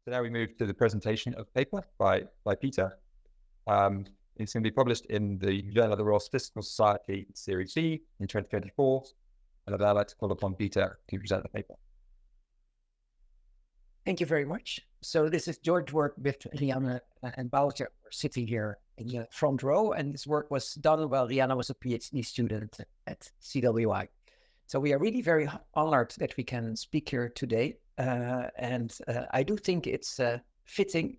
So now we move to the presentation of paper by Peter. It's going to be published in the Journal of the Royal Statistical Society, Series C in 2024. And I'd like to call upon Peter to present the paper. Thank you very much. So this is George work with Rianne and Bouter sitting here in the front row. And this work was done while Rianne was a PhD student at CWI. So we are really very honored that we can speak here today. I do think it's fitting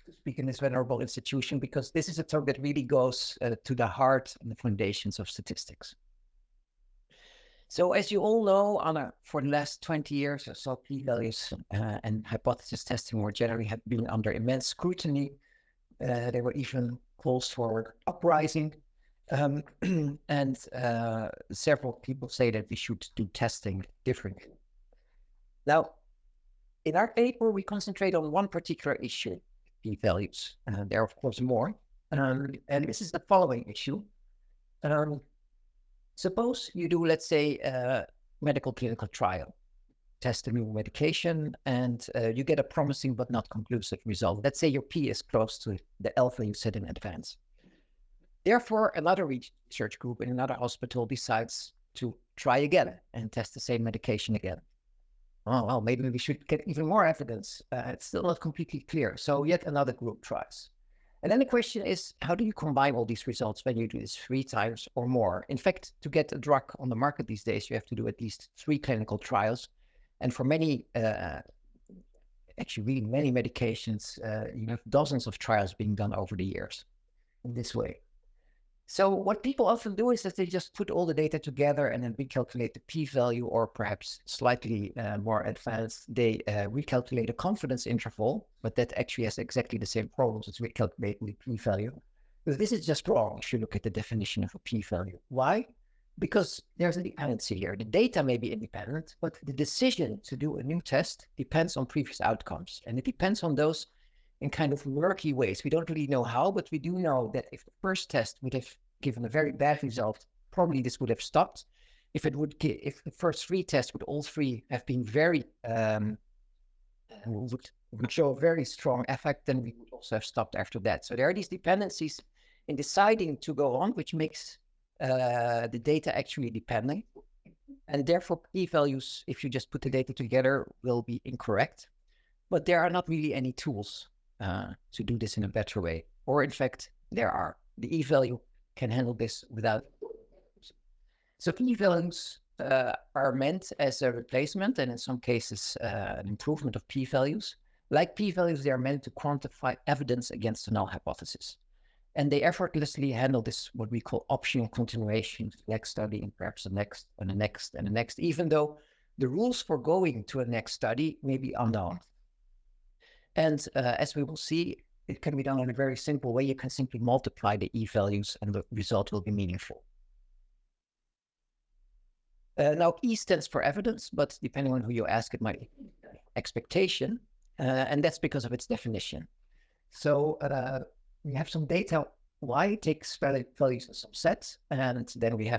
to speak in this venerable institution because this is a talk that really goes to the heart and the foundations of statistics. So as you all know, for the last 20 years or so, p-values and hypothesis testing more generally have been under immense scrutiny. There were even calls for uprising. And several people say that we should do testing differently. Now, in our paper, we concentrate on one particular issue, p-values. There are, of course, more. And this is the following issue. Suppose you do, let's say, a medical clinical trial, test a new medication, and you get a promising but not conclusive result. Let's say your P is close to the alpha you set in advance. Therefore, another research group in another hospital decides to try again and test the same medication again. Oh, well, maybe we should get even more evidence. It's still not completely clear. So yet another group tries. And then the question is, how do you combine all these results when you do this 3 times or more? In fact, to get a drug on the market these days, you have to do at least 3 clinical trials. And for many, actually really many medications, you have dozens of trials being done over the years in this way. So what people often do is that they just put all the data together and then recalculate the p-value, or perhaps slightly more advanced, they recalculate a confidence interval, but that actually has exactly the same problems as recalculating the p-value. Because this is just wrong if you look at the definition of a p-value. Why? Because there's a dependency here. The data may be independent, but the decision to do a new test depends on previous outcomes. And it depends on those in kind of murky ways. We don't really know how, but we do know that if the first test would have given a very bad result, probably this would have stopped. If the first 3 tests would all 3 have been very, would show a very strong effect, then we would also have stopped after that. So there are these dependencies in deciding to go on, which makes the data actually dependent. And therefore, p-values, if you just put the data together, will be incorrect. But there are not really any tools to do this in a better way. Or in fact, there are. The e-value can handle this without. So p-values are meant as a replacement, and in some cases, an improvement of p-values. Like p-values, they are meant to quantify evidence against the null hypothesis. And they effortlessly handle this, what we call optional continuation, the next study, and perhaps the next, and the next, and the next, even though the rules for going to a next study may be unknown. And as we will see, it can be done in a very simple way. You can simply multiply the e-values and the result will be meaningful. Now, E stands for evidence, but depending on who you ask, it might be expectation. And that's because of its definition. So we have some data Y takes values in some sets, and then we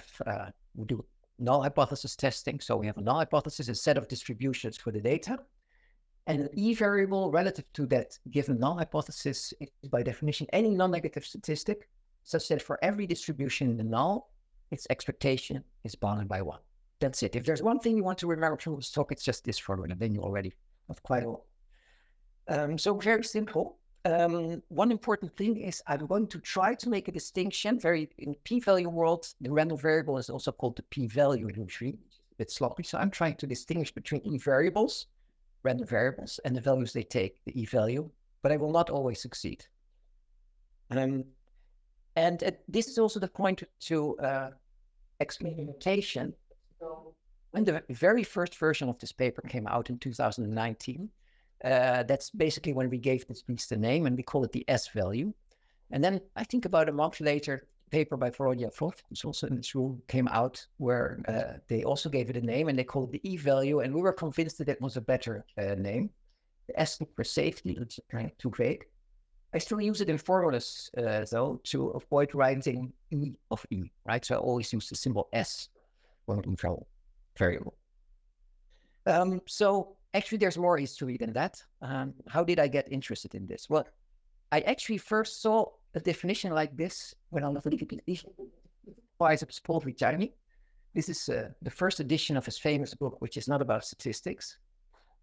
do null hypothesis testing. So we have a null hypothesis, a set of distributions for the data. And an E variable relative to that given null hypothesis is by definition any non-negative statistic, such that for every distribution in the null, its expectation is bounded by 1. That's it. If there's one thing you want to remember from this talk, it's just this formula, and then you already have quite a lot. So very simple. One important thing is I'm going to try to make a distinction. In p-value world, the random variable is also called the p-value usually. It's a bit sloppy. So I'm trying to distinguish between e-variables, random variables, and the values they take, the e-value, but I will not always succeed. And this is also the point to explain notation. So when the very first version of this paper came out in 2019, that's basically when we gave this piece the name, and we call it the S value. And then I think about a month later, a paper by Veronia Vlogt, who's also in this room, came out where they also gave it a name, and they called it the E value. And we were convinced that it was a better name. The S for safety, it's kind of too vague. I still use it in formulas, though, to avoid writing E of E, right? So I always use the symbol S for an variable. So actually, there's more history than that. How did I get interested in this? Well, I actually first saw a definition like this when I was looking at Paul Vitani. This is the first edition of his famous book, which is not about statistics.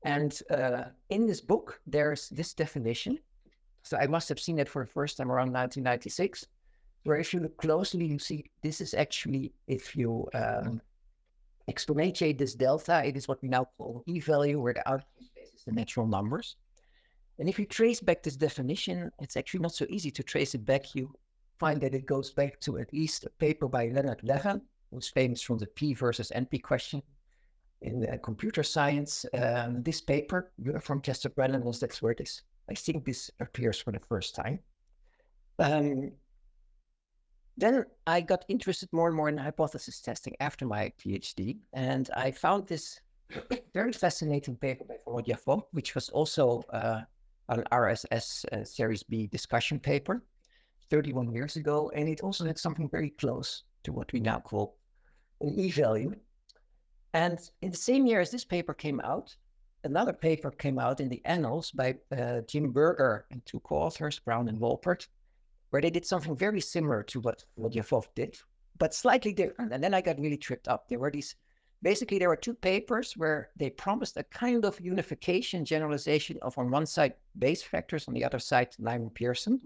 And in this book, there's this definition. So I must have seen it for the first time around 1996, where if you look closely, you see this is actually, if you exponentiate this delta, it is what we now call e-value, where the output space is the natural numbers. And if you trace back this definition, it's actually not so easy to trace it back. You find that it goes back to at least a paper by Leonard Levin, who's famous from the P versus NP question in computer science. This paper, Uniform Tested Randomness, that's where this, I think this appears for the first time. Then I got interested more and more in hypothesis testing after my PhD, and I found this very fascinating paper by Volodya, which was also an RSS Series B discussion paper 31 years ago, and it also had something very close to what we now call an e-value. And in the same year as this paper came out, another paper came out in the Annals by Jim Berger and two co-authors, Brown and Wolpert, where they did something very similar to what Volodya did, but slightly different. And then I got really tripped up. There were there were two papers where they promised a kind of unification generalization of, on one side, Bayes factors, on the other side, Lyman-Pearson.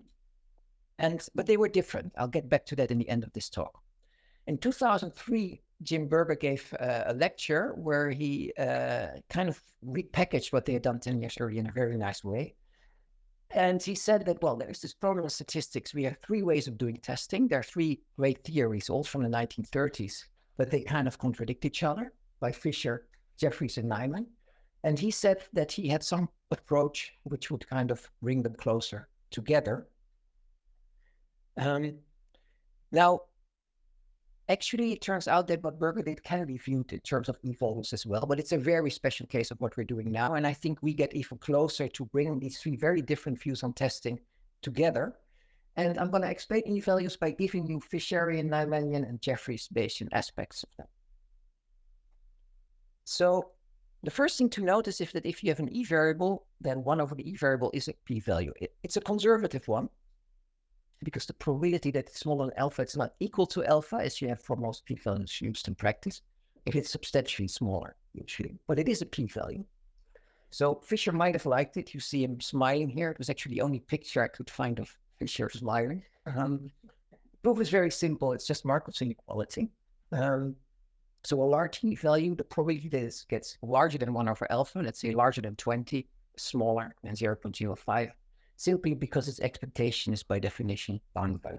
But they were different. I'll get back to that in the end of this talk. In 2003, Jim Berger gave a lecture where he kind of repackaged what they had done 10 years earlier in a very nice way. And he said that, well, there's this problem of statistics. We have three ways of doing testing. There are three great theories, all from the 1930s, but they kind of contradict each other, by Fisher, Jeffreys, and Neyman. And he said that he had some approach which would kind of bring them closer together. Now, actually, it turns out that what Berger did can be viewed in terms of e-values as well, but it's a very special case of what we're doing now. And I think we get even closer to bringing these three very different views on testing together. And I'm going to explain e-values by giving you Fisherian, Neymanian, and Jeffreys-Bayesian aspects of them. So the first thing to notice is that if you have an e-variable, then 1 over the e-variable is a p-value. It's a conservative one, because the probability that it's smaller than alpha is not equal to alpha, as you have for most p-values used in practice. If it's substantially smaller, usually, but it is a p-value. So Fisher might have liked it. You see him smiling here. It was actually the only picture I could find of Fisher smiling. The proof is very simple. It's just Markov's inequality. So a large p-value, the probability that it gets larger than 1 over alpha, let's say larger than 20, smaller than 0.05, simply because its expectation is by definition bounded by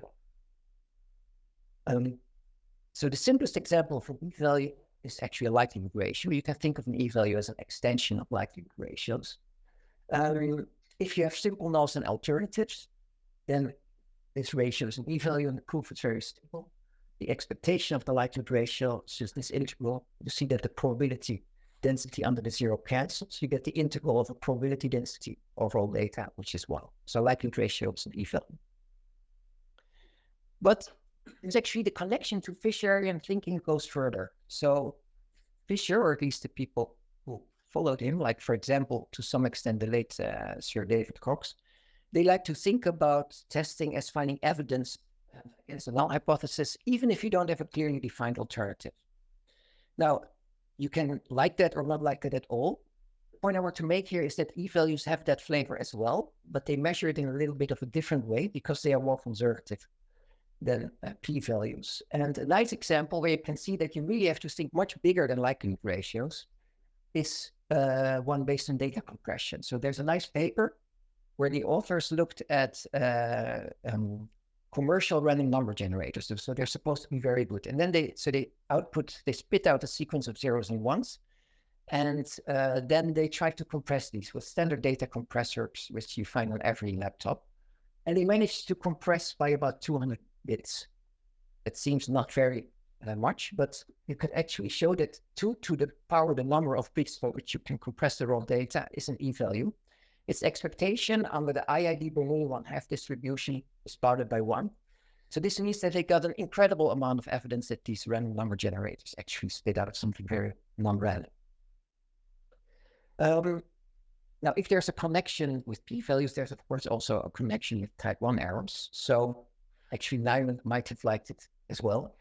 1. So the simplest example for e-value is actually a likelihood ratio. You can think of an e-value as an extension of likelihood ratios. If you have simple nulls and alternatives, then this ratio is an e-value, and the proof is very simple. The expectation of the likelihood ratio is just this integral. You see that the probability density under the zero cancels. You get the integral of a probability density over all data, which is 1. So likelihood ratio is an e-value. But there's actually the connection to Fisherian thinking goes further. So Fisher, or at least the people who followed him, like, for example, to some extent, the late Sir David Cox, they like to think about testing as finding evidence against a null hypothesis, even if you don't have a clearly defined alternative. Now, you can like that or not like that at all. The point I want to make here is that e-values have that flavor as well, but they measure it in a little bit of a different way because they are more conservative than p-values. And a nice example where you can see that you really have to think much bigger than likelihood ratios is one based on data compression. So there's a nice paper where the authors looked at commercial random number generators. So they're supposed to be very good. And then they spit out a sequence of zeros and ones. And then they try to compress these with standard data compressors, which you find on every laptop. And they managed to compress by about 200 bits. It seems not very much, but you can actually show that 2 to the power the number of bits for which you can compress the raw data is an e-value. Its expectation under the IID Bernoulli 1/2 distribution is bounded by 1. So this means that they got an incredible amount of evidence that these random number generators actually spit out something very non-random. Now, if there's a connection with p-values, there's of course also a connection with type 1 errors. So actually, Neyman might have liked it as well.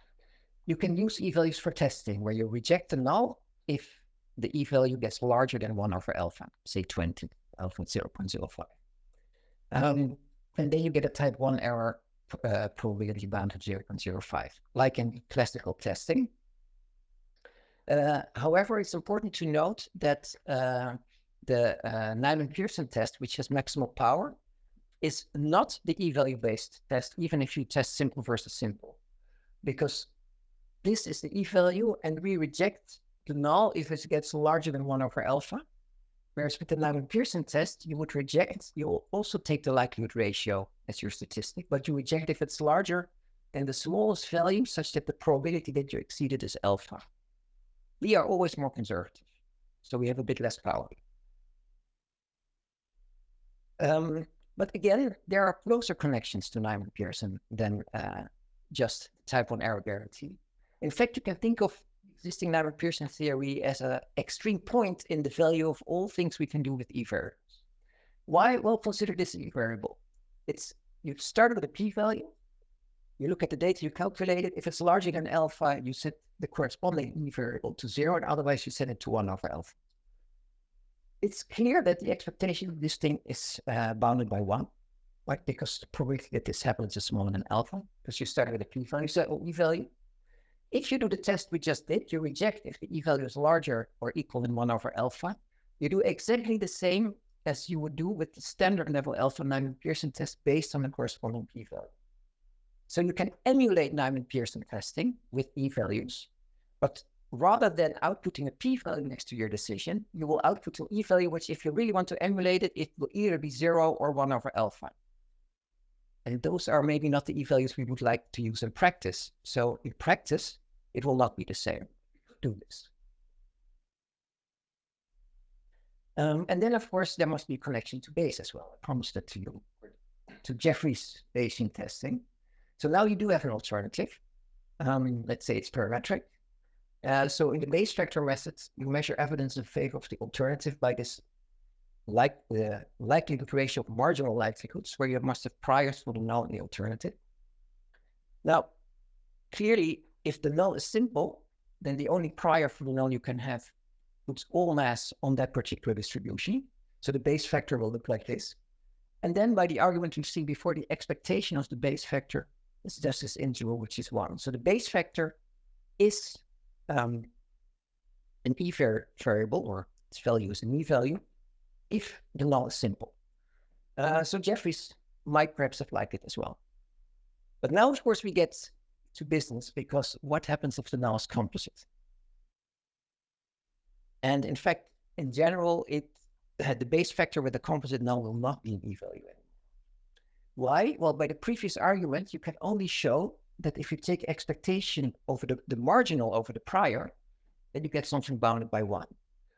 You can use e-values for testing, where you reject a null if the e-value gets larger than 1 over alpha, say 20, alpha 0.05. And then you get a type 1 error probability bound of 0.05, like in classical testing. However, it's important to note that the Neyman-Pearson test, which has maximal power, is not the e-value based test, even if you test simple versus simple, because this is the e-value, and we reject the null if it gets larger than 1 over alpha. Whereas with the Neyman-Pearson test, you would reject, you will also take the likelihood ratio as your statistic, but you reject if it's larger than the smallest value, such that the probability that you exceed it is alpha. We are always more conservative, so we have a bit less power. But again, there are closer connections to Neyman-Pearson than just type 1 error guarantee. In fact, you can think of existing Neyman-Pearson theory as an extreme point in the value of all things we can do with e-variables. Why? Well, consider this e-variable. You start with a p-value, you look at the data you calculated. If it's larger than alpha, you set the corresponding e-variable to 0, and otherwise you set it to 1 over alpha. It's clear that the expectation of this thing is bounded by 1, right? Because the probability that this happens is smaller than alpha, because you start with a p-value, so e-value. If you do the test we just did, you reject if the e-value is larger or equal than 1 over alpha. You do exactly the same as you would do with the standard level alpha Neyman-Pearson test based on the corresponding p-value. So you can emulate Neyman-Pearson testing with e-values, but rather than outputting a p-value next to your decision, you will output an e-value, which if you really want to emulate it, it will either be 0 or 1 over alpha. And those are maybe not the e-values we would like to use in practice. So in practice, it will not be the same. Do this. And then, of course, there must be a connection to Bayes as well. I promised that to you, to Jeffreys-Bayesian testing. So now you do have an alternative. Let's say it's parametric. So in the Bayes factor method, you measure evidence in favor of the alternative by this the likelihood ratio of marginal likelihoods, where you must have priors for the null and the alternative. Now, clearly, if the null is simple, then the only prior for the null you can have puts all mass on that particular distribution. So the Bayes factor will look like this. And then by the argument we've seen before, the expectation of the Bayes factor is just this integral, which is 1. So the Bayes factor is an e-variable, or its value is an e-value, if the null is simple. So Jeffreys might perhaps have liked it as well. But now, of course, we get to business, because what happens if the null is composite? And in fact, in general, the Bayes factor with the composite null will not be an e-value anymore. Why? Well, by the previous argument, you can only show that if you take expectation over the marginal over the prior, then you get something bounded by 1.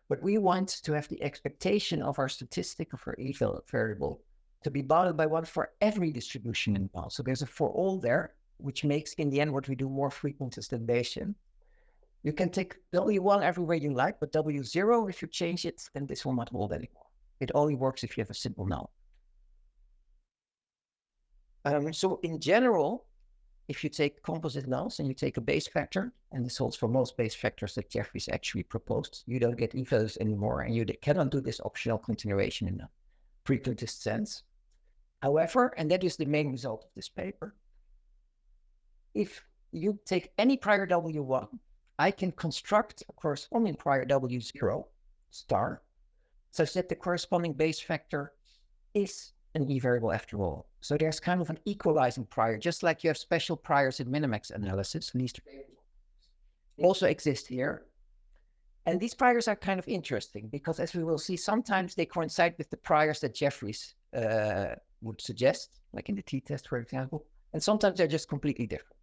But we want to have the expectation of our statistic of our e-variable to be bounded by 1 for every distribution in null. So there's a for all there, which makes, in the end, what we do more frequent is the Bayesian. You can take W1 everywhere you like, but W0, if you change it, then this will not hold anymore. It only works if you have a simple null. So in general, if you take composite nulls and you take a Bayes factor, and this holds for most Bayes factors that Jeffreys actually proposed, you don't get e-values anymore, and you cannot do this optional continuation in a frequentist sense. However, and that is the main result of this paper, if you take any prior W1, I can construct a corresponding prior W0 star, such that the corresponding Bayes factor is an e-variable after all. So there's kind of an equalizing prior, just like you have special priors in Minimax analysis. These also exist here. And these priors are kind of interesting because, as we will see, sometimes they coincide with the priors that Jeffreys would suggest, like in the t-test, for example. And sometimes they're just completely different.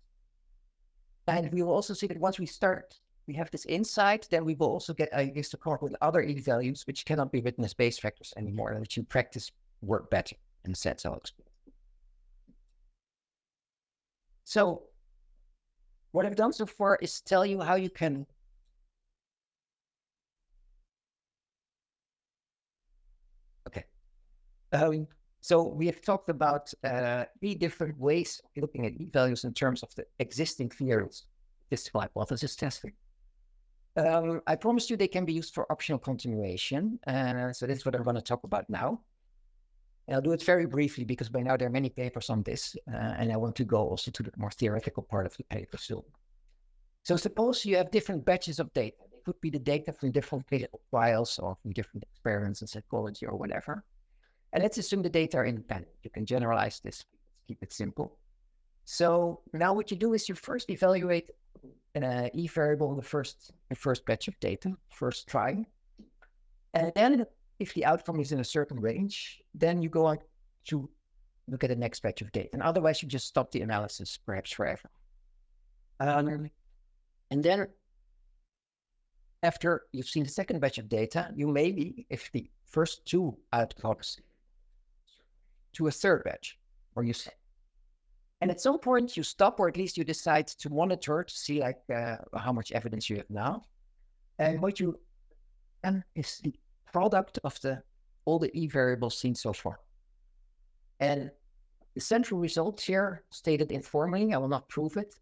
And we will also see that once we have this insight, then we will also get, I guess, to come up with other e-values, which cannot be written as Bayes factors anymore, and which in practice work better in sets I'll explain. So what I've done so far is tell you how you can So we have talked about 3 different ways of looking at e-values in terms of the existing theories, statistical hypothesis testing. I promised you they can be used for optional continuation. So that's what I'm going to talk about now. And I'll do it very briefly because by now there are many papers on this, and I want to go also to the more theoretical part of the paper soon. So suppose you have different batches of data. It could be the data from different clinical trials or from different experiments in psychology or whatever. And let's assume the data are independent. You can generalize this, keep it simple. So now what you do is you first evaluate an E variable in the first batch of data, first try. And then if the outcome is in a certain range, then you go on to look at the next batch of data. And otherwise you just stop the analysis, perhaps forever. And then after you've seen the second batch of data, you maybe, if the first 2 outcomes, to a third batch, or you say. And at some point you stop, or at least you decide to monitor to see like how much evidence you have now. And what you then is the product of all the E variables seen so far. And the central result here, stated informally, I will not prove it,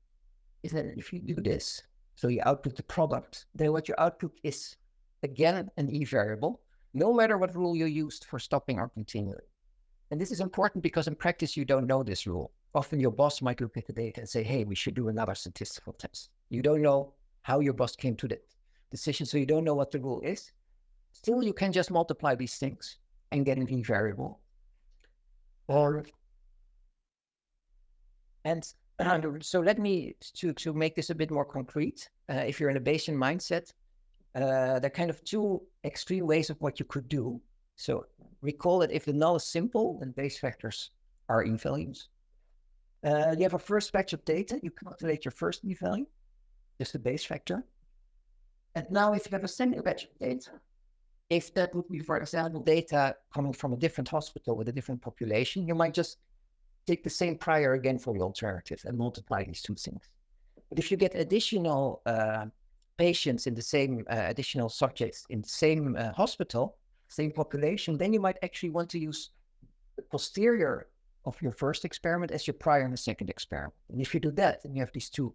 is that if you do this, so you output the product, then what you output is, again, an E variable, no matter what rule you used for stopping or continuing. And this is important because in practice, you don't know this rule. Often your boss might look at the data and say, hey, we should do another statistical test. You don't know how your boss came to that decision, so you don't know what the rule is. Still, you can just multiply these things and get an E variable. So let me, to make this a bit more concrete, if you're in a Bayesian mindset, there are kind of 2 extreme ways of what you could do. So recall that if the null is simple, then base factors are E values. You have a first batch of data, you calculate your first E value, just the base factor. And now if you have a second batch of data, if that would be, for example, data coming from a different hospital with a different population, you might just take the same prior again for the alternative and multiply these 2 things. But if you get additional patients in the same, additional subjects in the same hospital, same population, then you might actually want to use the posterior of your first experiment as your prior in the second experiment. And if you do that, and you have these 2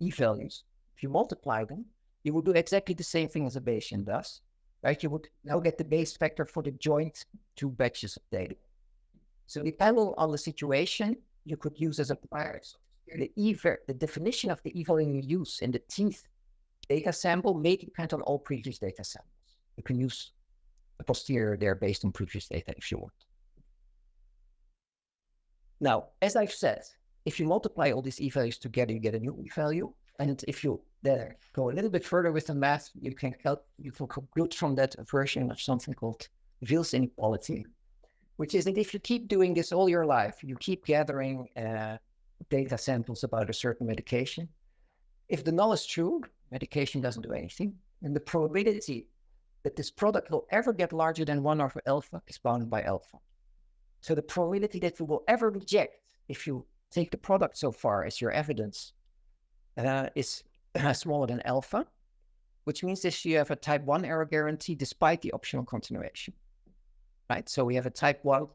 E values, if you multiply them, you will do exactly the same thing as a Bayesian does, right? You would now get the base factor for the joint 2 batches of data. So depending on the situation, you could use as a prior. The definition of the E value you use in the teeth data sample may depend on all previous data samples. You can use a posterior there based on previous data if you want. Now, as I've said, if you multiply all these E values together, you get a new E value. And if you then go a little bit further with the math, you can conclude from that a version of something called Veal's inequality, which is that if you keep doing this all your life, you keep gathering data samples about a certain medication. If the null is true, medication doesn't do anything. And the probability that this product will ever get larger than 1 over alpha is bounded by alpha. So the probability that you will ever reject, if you take the product so far as your evidence, is smaller than alpha, which means that you have a type 1 error guarantee despite the optional continuation, right? So we have a type 1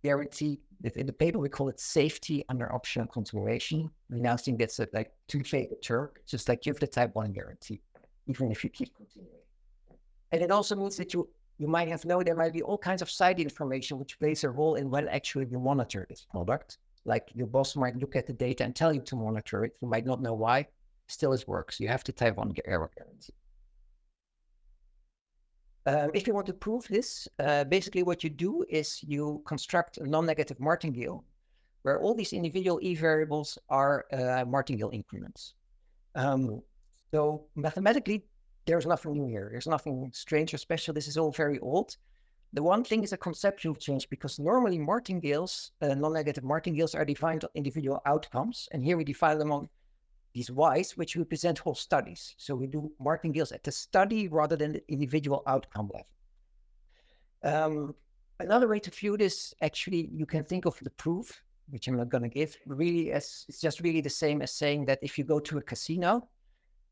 guarantee. In the paper, we call it safety under optional continuation. We now think that's like too fake a term, just like you have the type 1 guarantee, even if you keep continuing. And it also means that you might have known there might be all kinds of side information which plays a role in when actually you monitor this product. Like your boss might look at the data and tell you to monitor it. You might not know why. Still it works. You have to type 1 error guarantee. If you want to prove this, basically what you do is you construct a non-negative martingale where all these individual E variables are martingale increments. So mathematically, there's nothing new here. There's nothing strange or special. This is all very old. The one thing is a conceptual change because normally martingales, non-negative martingales are defined on individual outcomes. And here we define them on these Y's, which represent whole studies. So we do martingales at the study rather than the individual outcome level. Another way to view this, actually, you can think of the proof, which I'm not going to give, really as it's just really the same as saying that if you go to a casino,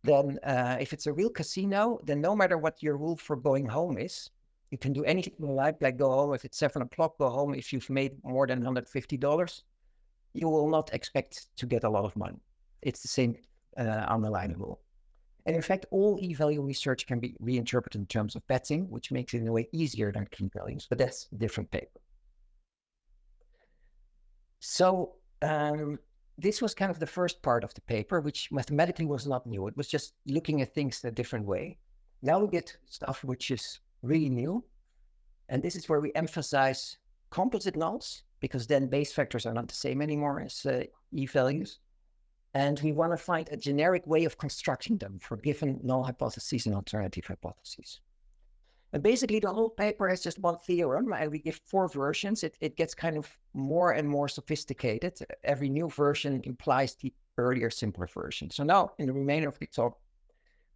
then if it's a real casino, then no matter what your rule for going home is, You can do anything you like go home. If it's 7 o'clock, go home. If you've made more than $150, you will not expect to get a lot of money. It's the same underlying rule. And in fact, all e-value research can be reinterpreted in terms of betting, which makes it in a way easier than key values, but that's a different paper. So this was kind of the first part of the paper, which mathematically was not new. It was just looking at things a different way. Now we get stuff which is really new. And this is where we emphasize composite nulls, because then base factors are not the same anymore as e-values. And we want to find a generic way of constructing them for given null hypotheses and alternative hypotheses. And basically, the whole paper has just one theorem, and we give 4 versions. It gets kind of more and more sophisticated. Every new version implies the earlier, simpler version. So now, in the remainder of the talk,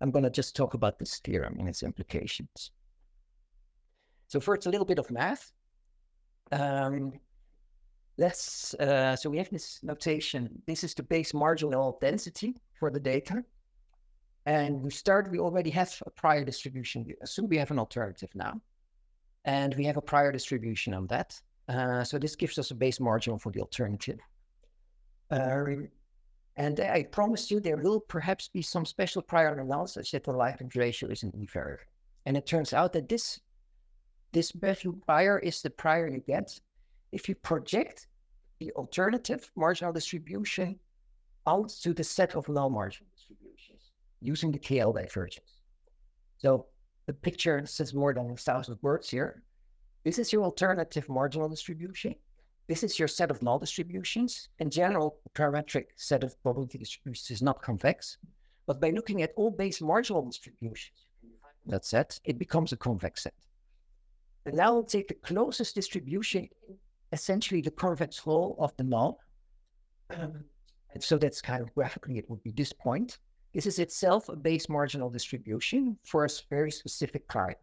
I'm going to just talk about this theorem and its implications. So first, a little bit of math. So we have this notation. This is the base marginal density for the data. And we already have a prior distribution. Assume we have an alternative now. And we have a prior distribution on that. So this gives us a base marginal for the alternative. And I promise you there will perhaps be some special prior analysis that the likelihood ratio is an e-variable. And it turns out that this value prior is the prior you get if you project the alternative marginal distribution onto the set of null marginal distributions using the KL divergence. So the picture says more than 1,000 words here. This is your alternative marginal distribution. This is your set of null distributions. In general, the parametric set of probability distributions is not convex, but by looking at all base marginal distributions, that set, it becomes a convex set. And now we'll take the closest distribution, essentially the convex flow of the null. And so that's kind of graphically, it would be this point. This is itself a base marginal distribution for a very specific prior.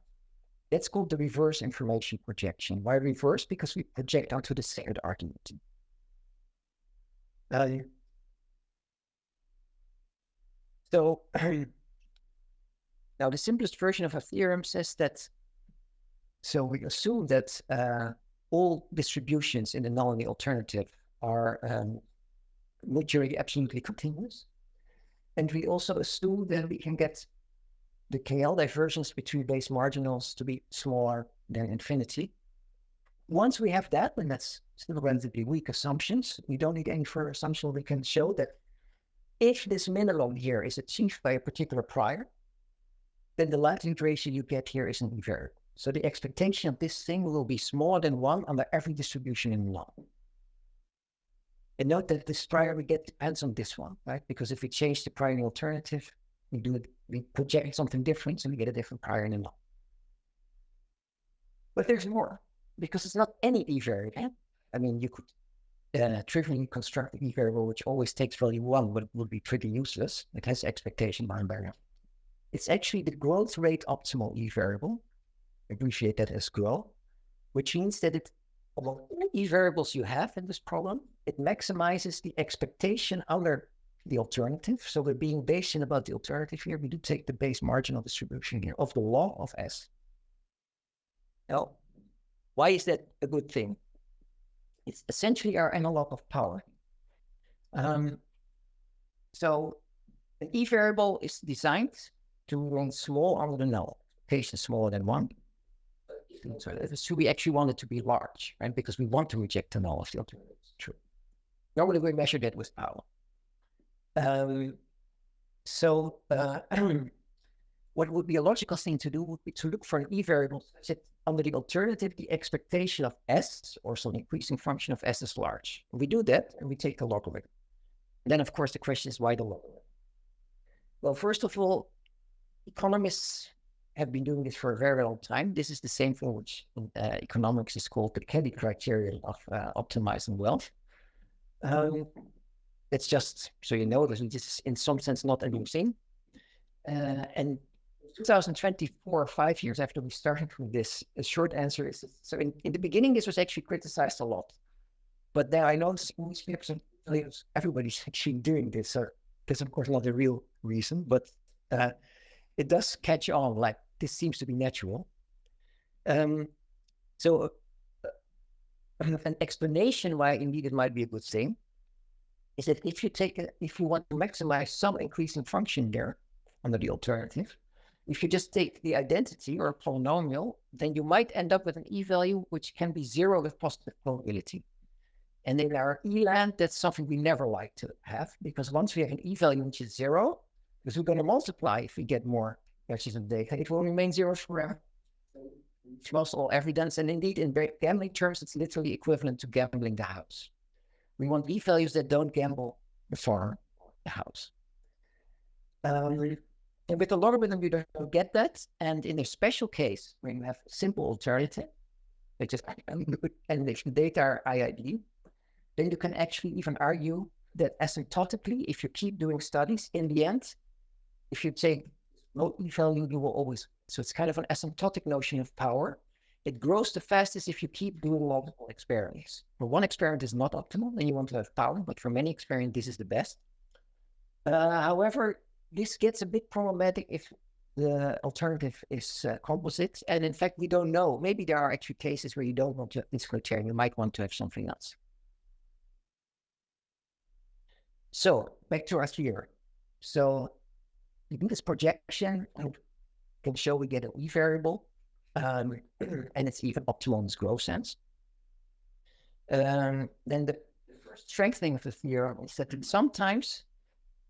That's called the reverse information projection. Why reverse? Because we project onto the second argument. So now the simplest version of a theorem says that, so we assume that all distributions in the null and the alternative are mutually absolutely continuous. And we also assume that we can get the KL divergence between base marginals to be smaller than infinity. Once we have that, and that's still relatively weak assumptions, we don't need any further assumption. We can show that if this minimum here is achieved by a particular prior, then the likelihood ratio you get here is an e-variable. So the expectation of this thing will be smaller than 1 under every distribution in null. And note that this prior we get depends on this one, right? Because if we change the prior in the alternative, we project something different, so we get a different prior in the null. But there's more, because it's not any e-variable. I mean, you could trivially construct an e-variable which always takes value 1, but it would be pretty useless. It has expectation bound variable. It's actually the growth rate optimal e-variable. Abbreviate that as GROW, which means that of all e-variables you have in this problem, it maximizes the expectation under the alternative. So we're being Bayesian about the alternative here. We do take the base marginal distribution here of the log of S. Now, why is that a good thing? It's essentially our analog of power. So an e-variable is designed to run small under the null. Expectation smaller than 1. So we actually want it to be large, right? Because we want to reject the null if the alternative is true. Normally we measure that with power. What would be a logical thing to do would be to look for an e-variable such that under the alternative, the expectation of S, or some increasing function of S, is large. We do that, and we take the logarithm. Then, of course, the question is why the logarithm? Well, first of all, economists have been doing this for a very long time. This is the same thing which in economics is called the Kelly criterion of optimizing wealth. It's just, so you know, this is in some sense not a new thing. And in 2024, 5 years after we started with this, a short answer is, so in the beginning, this was actually criticized a lot. But then I noticed everybody's actually doing this. So that's, of course, not the real reason, but it does catch on, like this seems to be natural. So an explanation why indeed it might be a good thing is that if you want to maximize some increasing function there under the alternative, if you just take the identity or a polynomial, then you might end up with an e-value which can be 0 with positive probability. And in our E-land, that's something we never like to have, because once we have an e-value which is 0, because we're going to multiply if we get more batches of data, it will remain 0 forever. It's most all evidence, and indeed in gambling terms, it's literally equivalent to gambling the house. We want e-values that don't gamble the farm, the house. And with the logarithm, you don't get that. And in a special case, when you have a simple alternative, which is and if the data are IID, then you can actually even argue that asymptotically, if you keep doing studies, in the end, if you take no e-value, you will always. So it's kind of an asymptotic notion of power. It grows the fastest if you keep doing multiple experiments. For one experiment is not optimal, then you want to have power, but for many experiments, this is the best. However, this gets a bit problematic if the alternative is composite. And in fact, we don't know. Maybe there are actually cases where you don't want to have this criterion. You might want to have something else. So back to our theory. So you do this projection and can show we get an e variable, and it's even optimal in this growth sense. Then the first strengthening of the theorem is that sometimes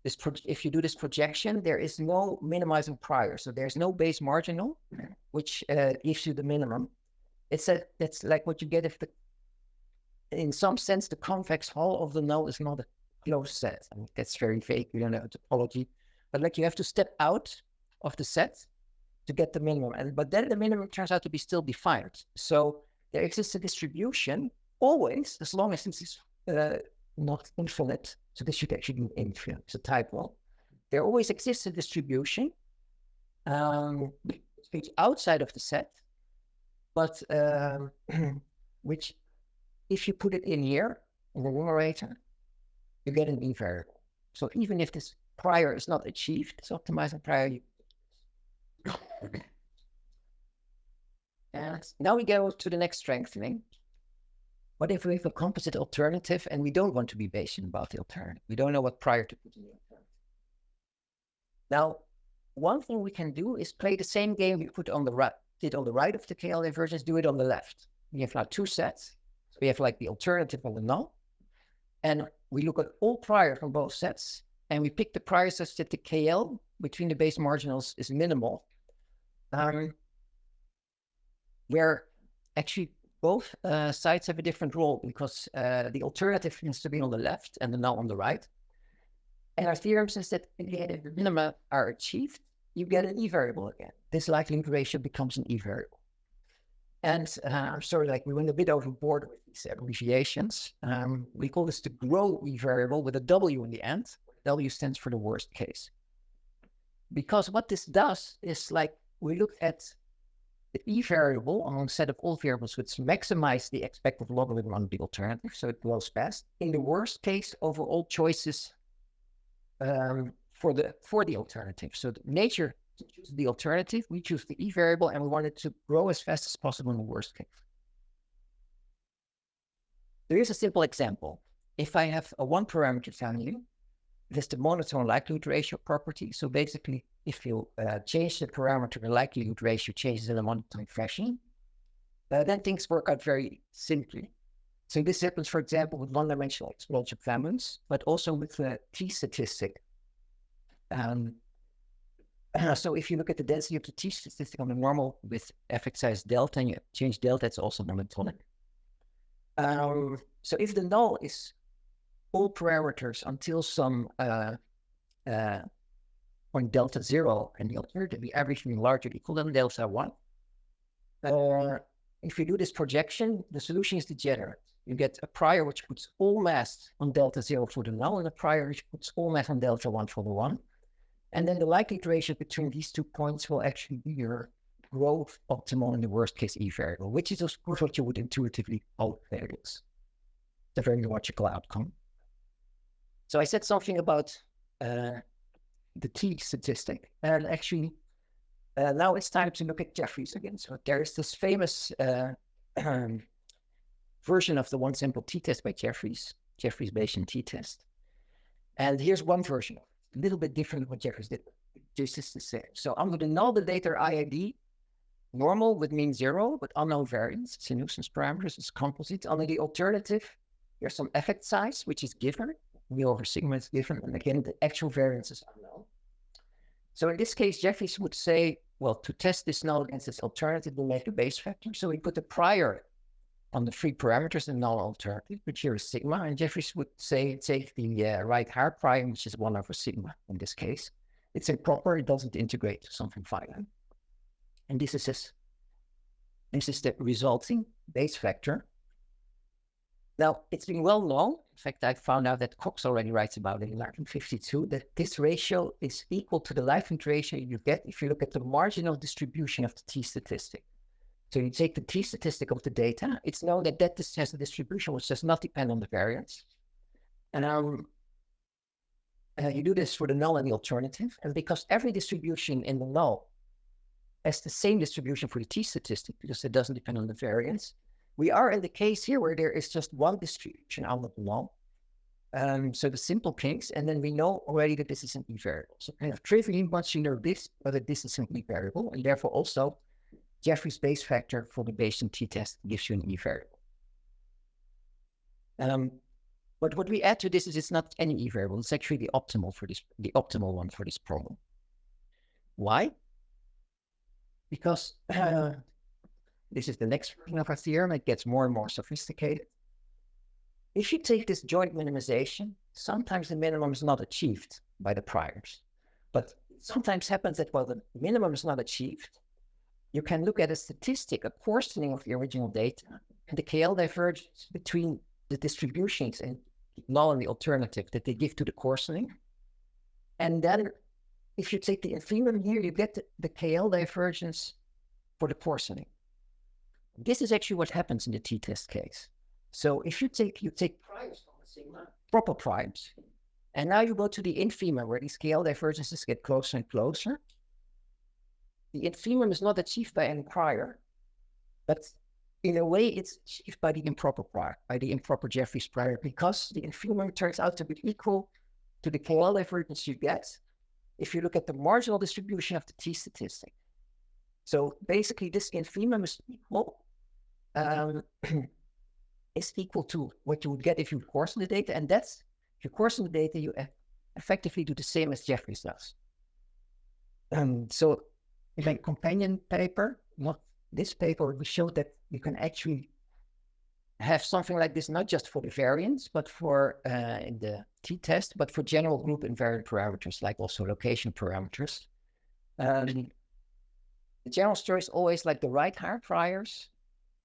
if you do this projection, there is no minimizing prior. So there's no base marginal, which gives you the minimum. It's like what you get if in some sense, the convex hull of the null is not a closed set. I mean, that's very vague. We don't know topology, but like you have to step out of the set to get the minimum. But then the minimum turns out to be still defined. So there exists a distribution always, as long as this is not infinite. So this should actually be infinite. It's a type 1. There always exists a distribution which outside of the set, but which if you put it in here in the numerator, you get an e variable. So even if this prior is not achieved, this optimizing prior. And now we go to the next strengthening. What if we have a composite alternative and we don't want to be Bayesian about the alternative? We don't know what prior to put in the alternative. Now, one thing we can do is play the same game we put on the right, did on the right of the KL divergence, do it on the left. We have now two sets. So we have like the alternative and the null. And we look at all prior from both sets, and we pick the prior such that the KL between the base marginals is minimal. Where actually both sides have a different role, because the alternative needs to be on the left and the null on the right. And our theorem says that if the minima are achieved, you get an e variable again. This likelihood ratio becomes an e variable. And I'm sorry, like we went a bit overboard with these abbreviations. We call this the grow e variable with a W in the end. W stands for the worst case. Because what this does is like we look at the e variable among a set of all variables which maximize the expected logarithm on the alternative, so it grows fast. In the worst case, over all choices for the alternative. So the nature to choose the alternative, we choose the e variable, and we want it to grow as fast as possible in the worst case. Here's a simple example. If I have a one parameter family, there's the monotone likelihood ratio property. So basically, if you change the parameter, the likelihood ratio changes in a monotone fashion, then things work out very simply. So this happens, for example, with one-dimensional exponential families, but also with the t-statistic. So if you look at the density of the t-statistic on the normal with fx size delta, and you change delta, it's also monotonic. So if the null is all parameters until some point delta 0 and the alternative be everything larger equal than delta 1, if you do this projection, the solution is degenerate. You get a prior which puts all mass on delta 0 for the null, and a prior which puts all mass on delta 1 for the 1. And then the likelihood ratio between these 2 points will actually be your growth optimal in the worst case e variable, which is of course what you would intuitively call variance. It's a very logical outcome. So I said something about the t statistic, and actually Now it's time to look at Jeffreys again. So there is this famous version of the one sample t-test by Jeffreys-Bayesian t-test. And here's one version, a little bit different than what Jeffreys did. Just is the same. So under the null, the data are IID. Normal would mean 0, but unknown variance. It's a nuisance parameters. It's composite. Under the alternative, there's some effect size, which is given. V over sigma is given. And again, the actual variance is unknown. So in this case, Jeffreys would say, well, to test this null against this alternative, we make the base factor. So we put the prior on the free parameters, the null alternative, which here is sigma. And Jeffreys would say, take the right higher prior, which is 1 over sigma in this case. It's improper. It doesn't integrate to something finite. And this is the resulting base factor. Now, it's been well known. In fact, I found out that Cox already writes about it in 1952, that this ratio is equal to the likelihood ratio you get if you look at the marginal distribution of the t-statistic. So you take the t-statistic of the data. It's known that that has a distribution which does not depend on the variance. And you do this for the null and the alternative. And because every distribution in the null has the same distribution for the t-statistic, because it doesn't depend on the variance, we are in the case here where there is just one distribution out of the null. So the simple case, and then we know already that this is an e-variable. So kind of trivially, once you know this, whether this is an e-variable, and therefore also Jeffreys' base factor for the Bayesian t-test gives you an e-variable. But what we add to this is it's not any e-variable. It's actually the optimal one for this problem. Why? Because this is the next version of our theorem. It gets more and more sophisticated. If you take this joint minimization, sometimes the minimum is not achieved by the priors. But it sometimes happens that while the minimum is not achieved, you can look at a statistic, a coarsening of the original data, and the KL divergence between the distributions and null and the alternative that they give to the coarsening. And then if you take the infimum here, you get the KL divergence for the coarsening. This is actually what happens in the t-test case. So if you take primes from the sigma, proper primes, and now you go to the infimum where these KL divergences get closer and closer, the infimum is not achieved by any prior, but in a way it's achieved by the improper prior, by the improper Jeffreys prior, because the infimum turns out to be equal to the KL divergence you get if you look at the marginal distribution of the t-statistic. So basically this infimum is equal to what you would get if you coarsen the data, and that's, if you coarsen the data, you effectively do the same as Jeffreys does. So in my companion paper, not this paper, we showed that you can actually have something like this, not just for the variance, but for in the t-test, but for general group invariant parameters, like also location parameters. The general story is always like the right higher priors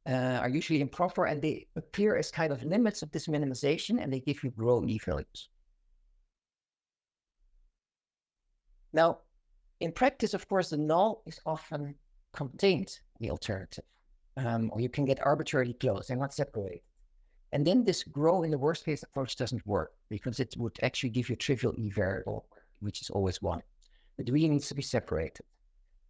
are usually improper, and they appear as kind of limits of this minimization, and they give you grow e-values. Now, in practice, of course, the null is often contained in the alternative, or you can get arbitrarily close. They're not separated. And then this grow in the worst case approach doesn't work, because it would actually give you a trivial e-variable, which is always 1. It really needs to be separated.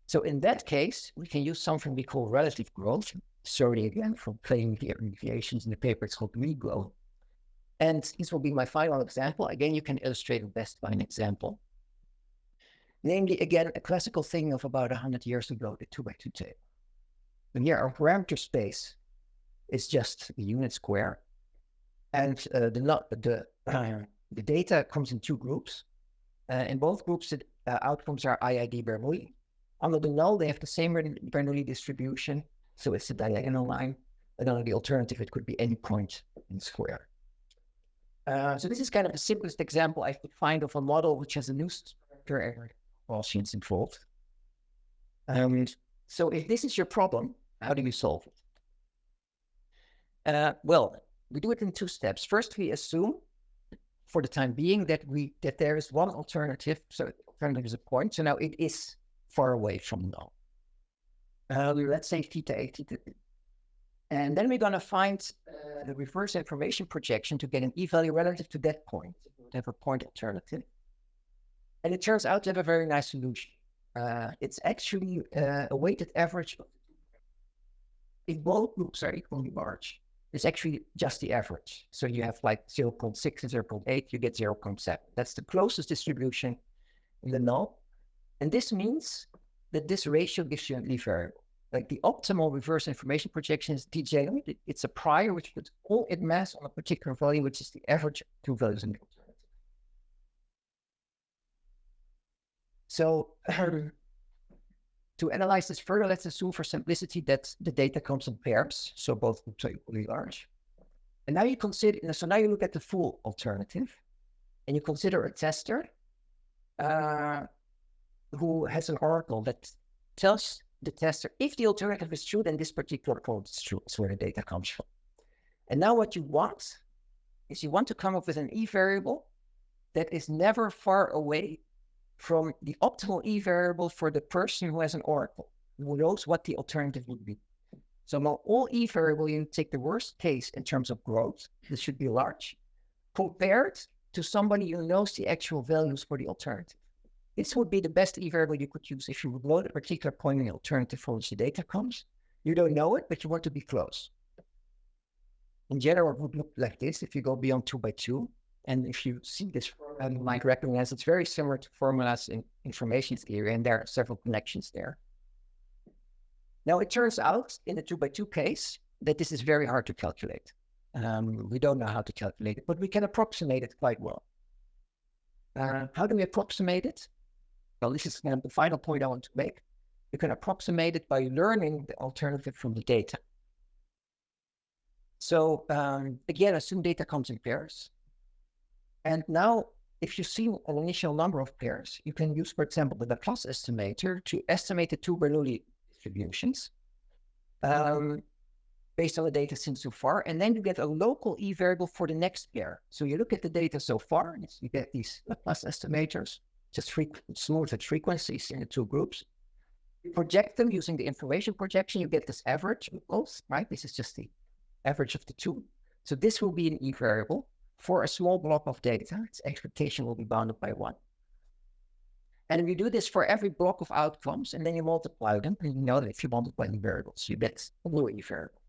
So in that case, we can use something we call relative growth. Sorry again for playing the abbreviations in the paper. It's called regrowth. And this will be my final example. Again, you can illustrate it best by an example. Namely, again, a classical thing of about 100 years ago, the 2x2 table. And here our parameter space is just a unit square. And the data comes in 2 groups. In both groups, the outcomes are IID Bernoulli. Under the null, they have the same Bernoulli distribution. So it's a diagonal line. And under the alternative, it could be any point in the square. So this is kind of the simplest example I could find of a model which has a nuisance parameter and Gaussians involved. So if this is your problem, how do you solve it? Well, we do it in 2 steps. First, we assume, for the time being, that there is one alternative. So the alternative is a point. So now it is far away from null. Let's say theta A, theta B. And then we're going to find the reverse information projection to get an e-value relative to that point. We have a point alternative. And it turns out to have a very nice solution. It's actually a weighted average. If both groups are equally large, it's actually just the average. So you have like 0.6 and 0.8, you get 0.7. That's the closest distribution in the null. And this means that this ratio gives you an E variable. Like the optimal reverse information projection is degenerate. It's a prior which puts all its mass on a particular value, which is the average of two values in the alternative. So to analyze this further, let's assume for simplicity that the data comes in pairs, so both groups are equally large. And now you consider, so now you look at the full alternative, and you consider a tester who has an oracle that tells the tester if the alternative is true, then this particular code is true. That's where the data comes from. And now what you want is you want to come up with an E variable that is never far away from the optimal E variable for the person who has an oracle, who knows what the alternative would be. So among all E variable, you take the worst case in terms of growth, this should be large, compared to somebody who knows the actual values for the alternative. This would be the best E variable you could use if you would load a particular point in the alternative for which the data comes. You don't know it, but you want to be close. In general, it would look like this if you go beyond 2 by 2. And if you see this formula, you might recognize it's very similar to formulas in information theory, and there are several connections there. Now, it turns out in the 2 by 2 case that this is very hard to calculate. We don't know how to calculate it, but we can approximate it quite well. How do we approximate it? Well, this is the final point I want to make. You can approximate it by learning the alternative from the data. So again, assume data comes in pairs. And now, if you see an initial number of pairs, you can use, for example, the Laplace estimator to estimate the two Bernoulli distributions based on the data seen so far. And then you get a local E variable for the next pair. So you look at the data so far, and you get these Laplace estimators, just smoothed frequencies in the two groups. You project them using the information projection, you get this average of both, right? This is just the average of the two. So this will be an E variable for a small block of data. Its expectation will be bounded by 1. And you do this for every block of outcomes, and then you multiply them. And you know that if you multiply the variables, you get a new E variable.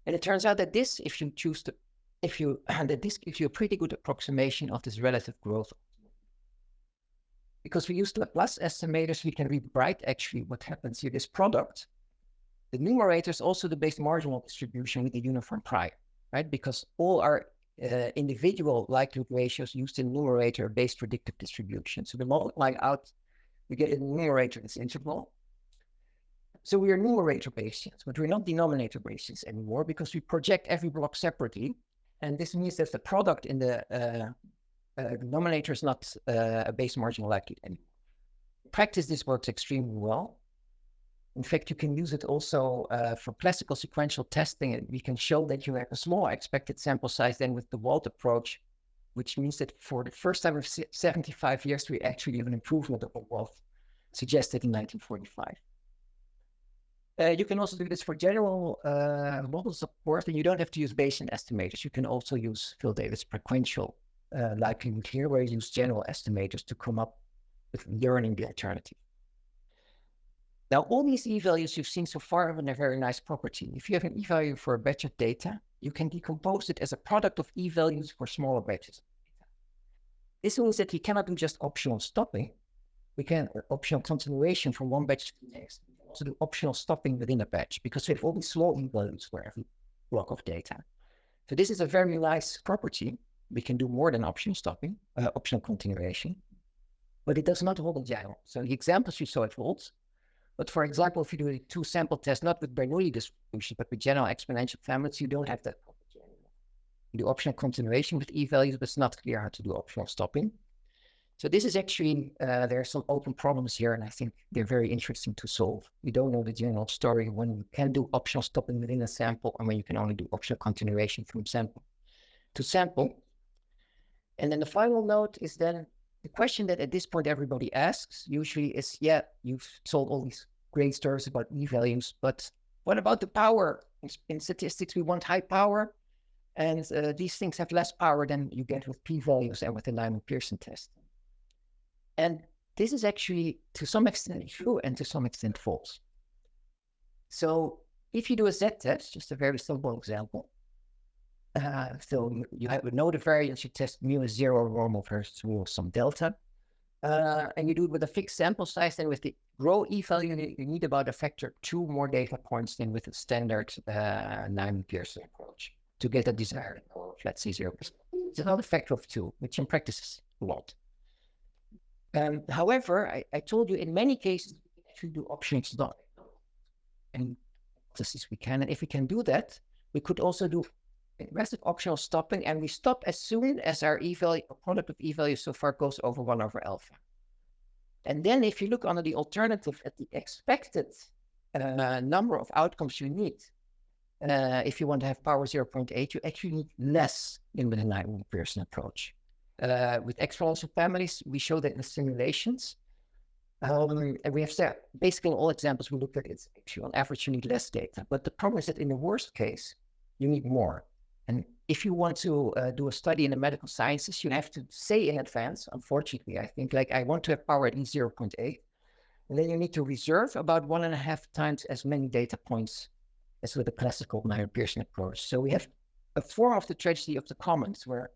And it turns out that this, if you choose to, that this gives you a pretty good approximation of this relative growth. Because we use the Laplace estimators, we can rewrite actually what happens here. This product, the numerator is also the base marginal distribution with the uniform prior, right? Because all our individual likelihood ratios used in numerator based predictive distribution. So the multiplying out, we get a numerator that's integral. So we are numerator Bayesians, but we're not denominator Bayesians anymore because we project every block separately. And this means that the product in the denominator is not a base marginal likelihood anymore. In practice, this works extremely well. In fact, you can use it also for classical sequential testing, and we can show that you have a smaller expected sample size than with the Wald approach, which means that for the first time in 75 years, we actually have an improvement of what Wald suggested in 1945. You can also do this for general models, of course, and you don't have to use Bayesian estimators. You can also use Phil Davis' frequential likelihood here, where you use general estimators to come up with learning the alternative. Now, all these E-values you've seen so far have a very nice property. If you have an E-value for a batch of data, you can decompose it as a product of E-values for smaller batches of data. This means that we cannot do just optional stopping. We can optional continuation from one batch to the next. We can also do optional stopping within a batch because we have all these small E-values for every block of data. So this is a very nice property. We can do more than optional stopping, optional continuation, but it does not hold in general. So the examples you saw, it holds. But for example, if you do a two-sample test, not with Bernoulli distribution, but with general exponential families, you don't have that property anymore. You do optional continuation with E-values, but it's not clear how to do optional stopping. So this is actually, there are some open problems here, and I think they're very interesting to solve. We don't know the general story when you can do optional stopping within a sample, and when you can only do optional continuation from sample to sample. And then the final note is then, the question that at this point everybody asks usually is, yeah, you've told all these great stories about E-values, but what about the power? In statistics, we want high power, and these things have less power than you get with P-values and with the Lyman-Pearson test. And this is actually to some extent true and to some extent false. So if you do a z-test, just a very simple example, so you know the variance, you test mu is 0 normal versus mu of some delta, and you do it with a fixed sample size, then with the rho e-value, you need about a factor 2 more data points than with the standard Neymanian-Pearson approach to get a desired, or let's say 0%. It's another factor of 2, which in practice is a lot. However, I told you in many cases, we actually do optional stopping. And this is we can, and if we can do that, we could also do aggressive optional stopping, and we stop as soon as our e-value, or product of e-value so far goes over 1 over alpha. And then if you look under the alternative at the expected number of outcomes you need, if you want to have power 0.8, you actually need less in the Neymanian-Pearson approach. With exponential families, we show that in the simulations. And we have said, basically in all examples we looked at, it's actually on average you need less data. But the problem is that in the worst case, you need more. And if you want to do a study in the medical sciences, you have to say in advance, unfortunately, I think, like, I want to have power at least 0.8. And then you need to reserve about 1.5 times as many data points as with the classical Neymanian-Pearson approach. So we have a form of the tragedy of the commons, where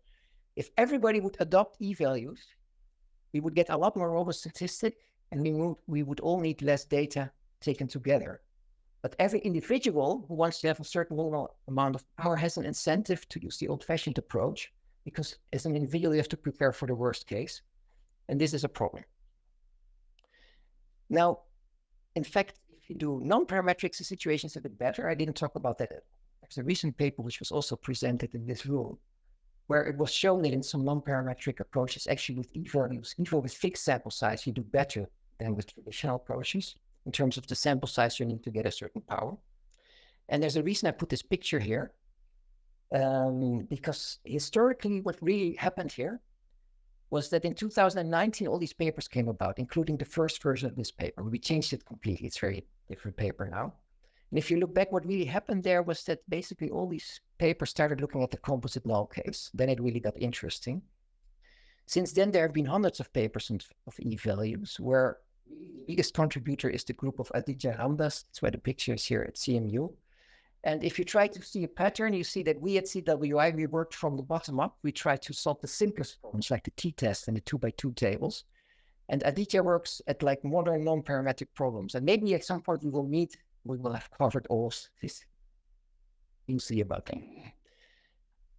if everybody would adopt e-values, we would get a lot more robust statistic, and we would all need less data taken together. But every individual who wants to have a certain amount of power has an incentive to use the old-fashioned approach, because as an individual, you have to prepare for the worst case. And this is a problem. Now, in fact, if you do non-parametrics, the situation is a bit better. I didn't talk about that. There's a recent paper which was also presented in this room, where it was shown that in some non-parametric approaches, actually with e-values, even with fixed sample size, you do better than with traditional approaches. In terms of the sample size, you need to get a certain power. And there's a reason I put this picture here, because historically what really happened here was that in 2019, all these papers came about, including the first version of this paper. We changed it completely. It's a very different paper now. And if you look back, what really happened there was that basically all these papers started looking at the composite null case. Then it really got interesting. Since then, there have been hundreds of papers of e-values, where the biggest contributor is the group of Aditya Ramdas. That's why the picture is here at CMU. And if you try to see a pattern, you see that we at CWI, we worked from the bottom up. We tried to solve the simplest problems, like the t-test and the 2x2 tables. And Aditya works at like modern non-parametric problems. And maybe at some point we will have covered all this. You'll see about that.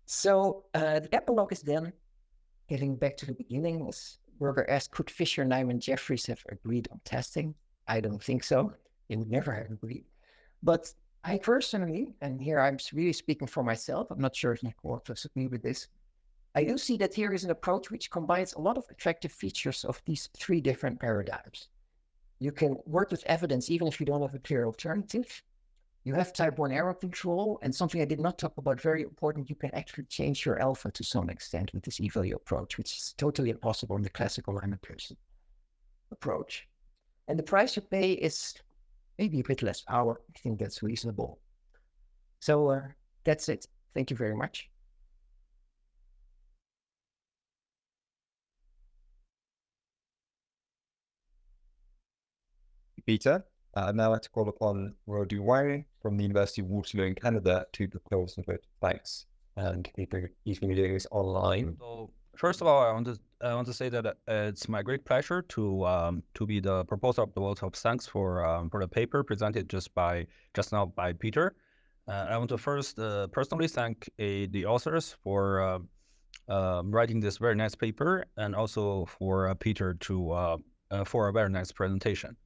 So the epilogue is then, getting back to the beginning, was Berger asked, could Fisher, Neyman, and Jeffreys have agreed on testing? I don't think so. They would never have agreed. But I personally, and here I'm really speaking for myself, I'm not sure if Nick will agree with this. I do see that here is an approach which combines a lot of attractive features of these 3 different paradigms. You can work with evidence even if you don't have a clear alternative. You have type 1 error control, and something I did not talk about, very important, you can actually change your alpha to some extent with this e-value approach, which is totally impossible in the classical Neymanian-Pearson approach. And the price you pay is maybe a bit less power. I think that's reasonable. So that's it. Thank you very much. Peter. I'd now like to call upon Rodou Wang from the University of Waterloo in Canada to propose a vote. Thanks. And he's going to be doing this online. So first of all, I want to say that it's my great pleasure to be the proposer of the vote of thanks for the paper presented just now by Peter. I want to first personally thank the authors for writing this very nice paper, and also for Peter for a very nice presentation.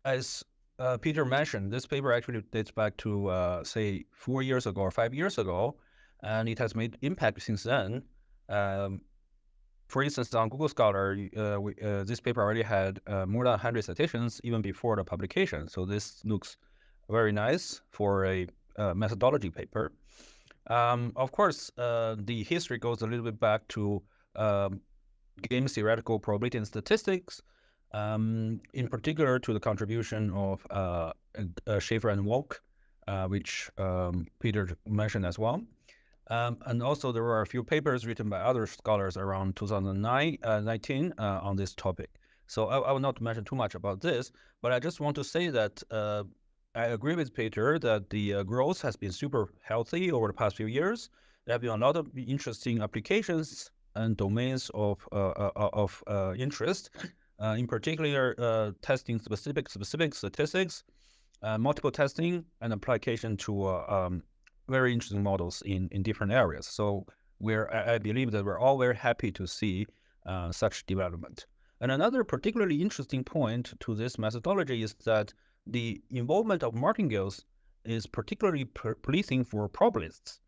As Peter mentioned, this paper actually dates back to say 4 years ago or 5 years ago, and it has made impact since then. For instance, on Google Scholar, this paper already had more than 100 citations even before the publication. So this looks very nice for a methodology paper. Of course, the history goes a little bit back to game theoretical probability and statistics, in particular to the contribution of Schaefer and Wolk, which Peter mentioned as well. And also there were a few papers written by other scholars around 2019 on this topic. So I will not mention too much about this, but I just want to say that I agree with Peter that the growth has been super healthy over the past few years. There have been a lot of interesting applications and domains of interest, in particular testing specific statistics, multiple testing, and application to very interesting models in different areas. So I believe that we're all very happy to see such development. And another particularly interesting point to this methodology is that the involvement of martingales is particularly pleasing for probabilists.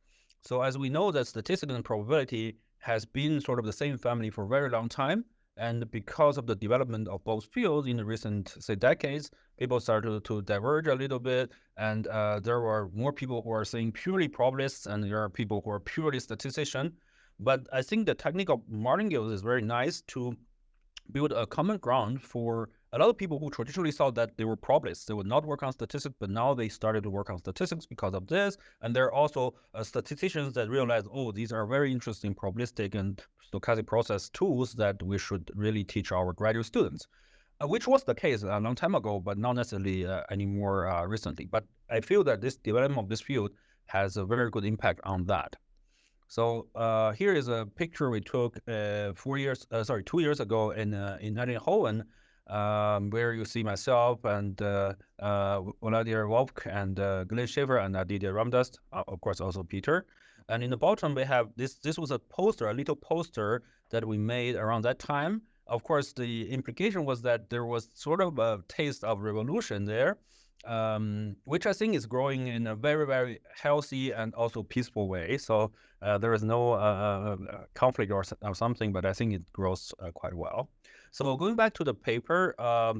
So as we know that statistics and probability has been sort of the same family for a very long time, and because of the development of both fields in the recent, say, decades, people started to diverge a little bit, and there were more people who are saying purely probabilists, and there are people who are purely statistician. But I think the technique of martingales is very nice to build a common ground for a lot of people who traditionally thought that they were probabilists. They would not work on statistics, but now they started to work on statistics because of this. And there are also statisticians that realize, oh, these are very interesting probabilistic and stochastic process tools that we should really teach our graduate students, which was the case a long time ago, but not necessarily anymore recently. But I feel that this development of this field has a very good impact on that. So here is a picture we took 2 years ago in Eindhoven, where you see myself and Vladimir Wolfk and Glenn Shaver and Didier Ramdust, of course also Peter. And in the bottom we have this was a poster, a little poster that we made around that time. Of course, the implication was that there was sort of a taste of revolution there, which I think is growing in a very, very healthy and also peaceful way. So there is no conflict or something, but I think it grows quite well. So going back to the paper,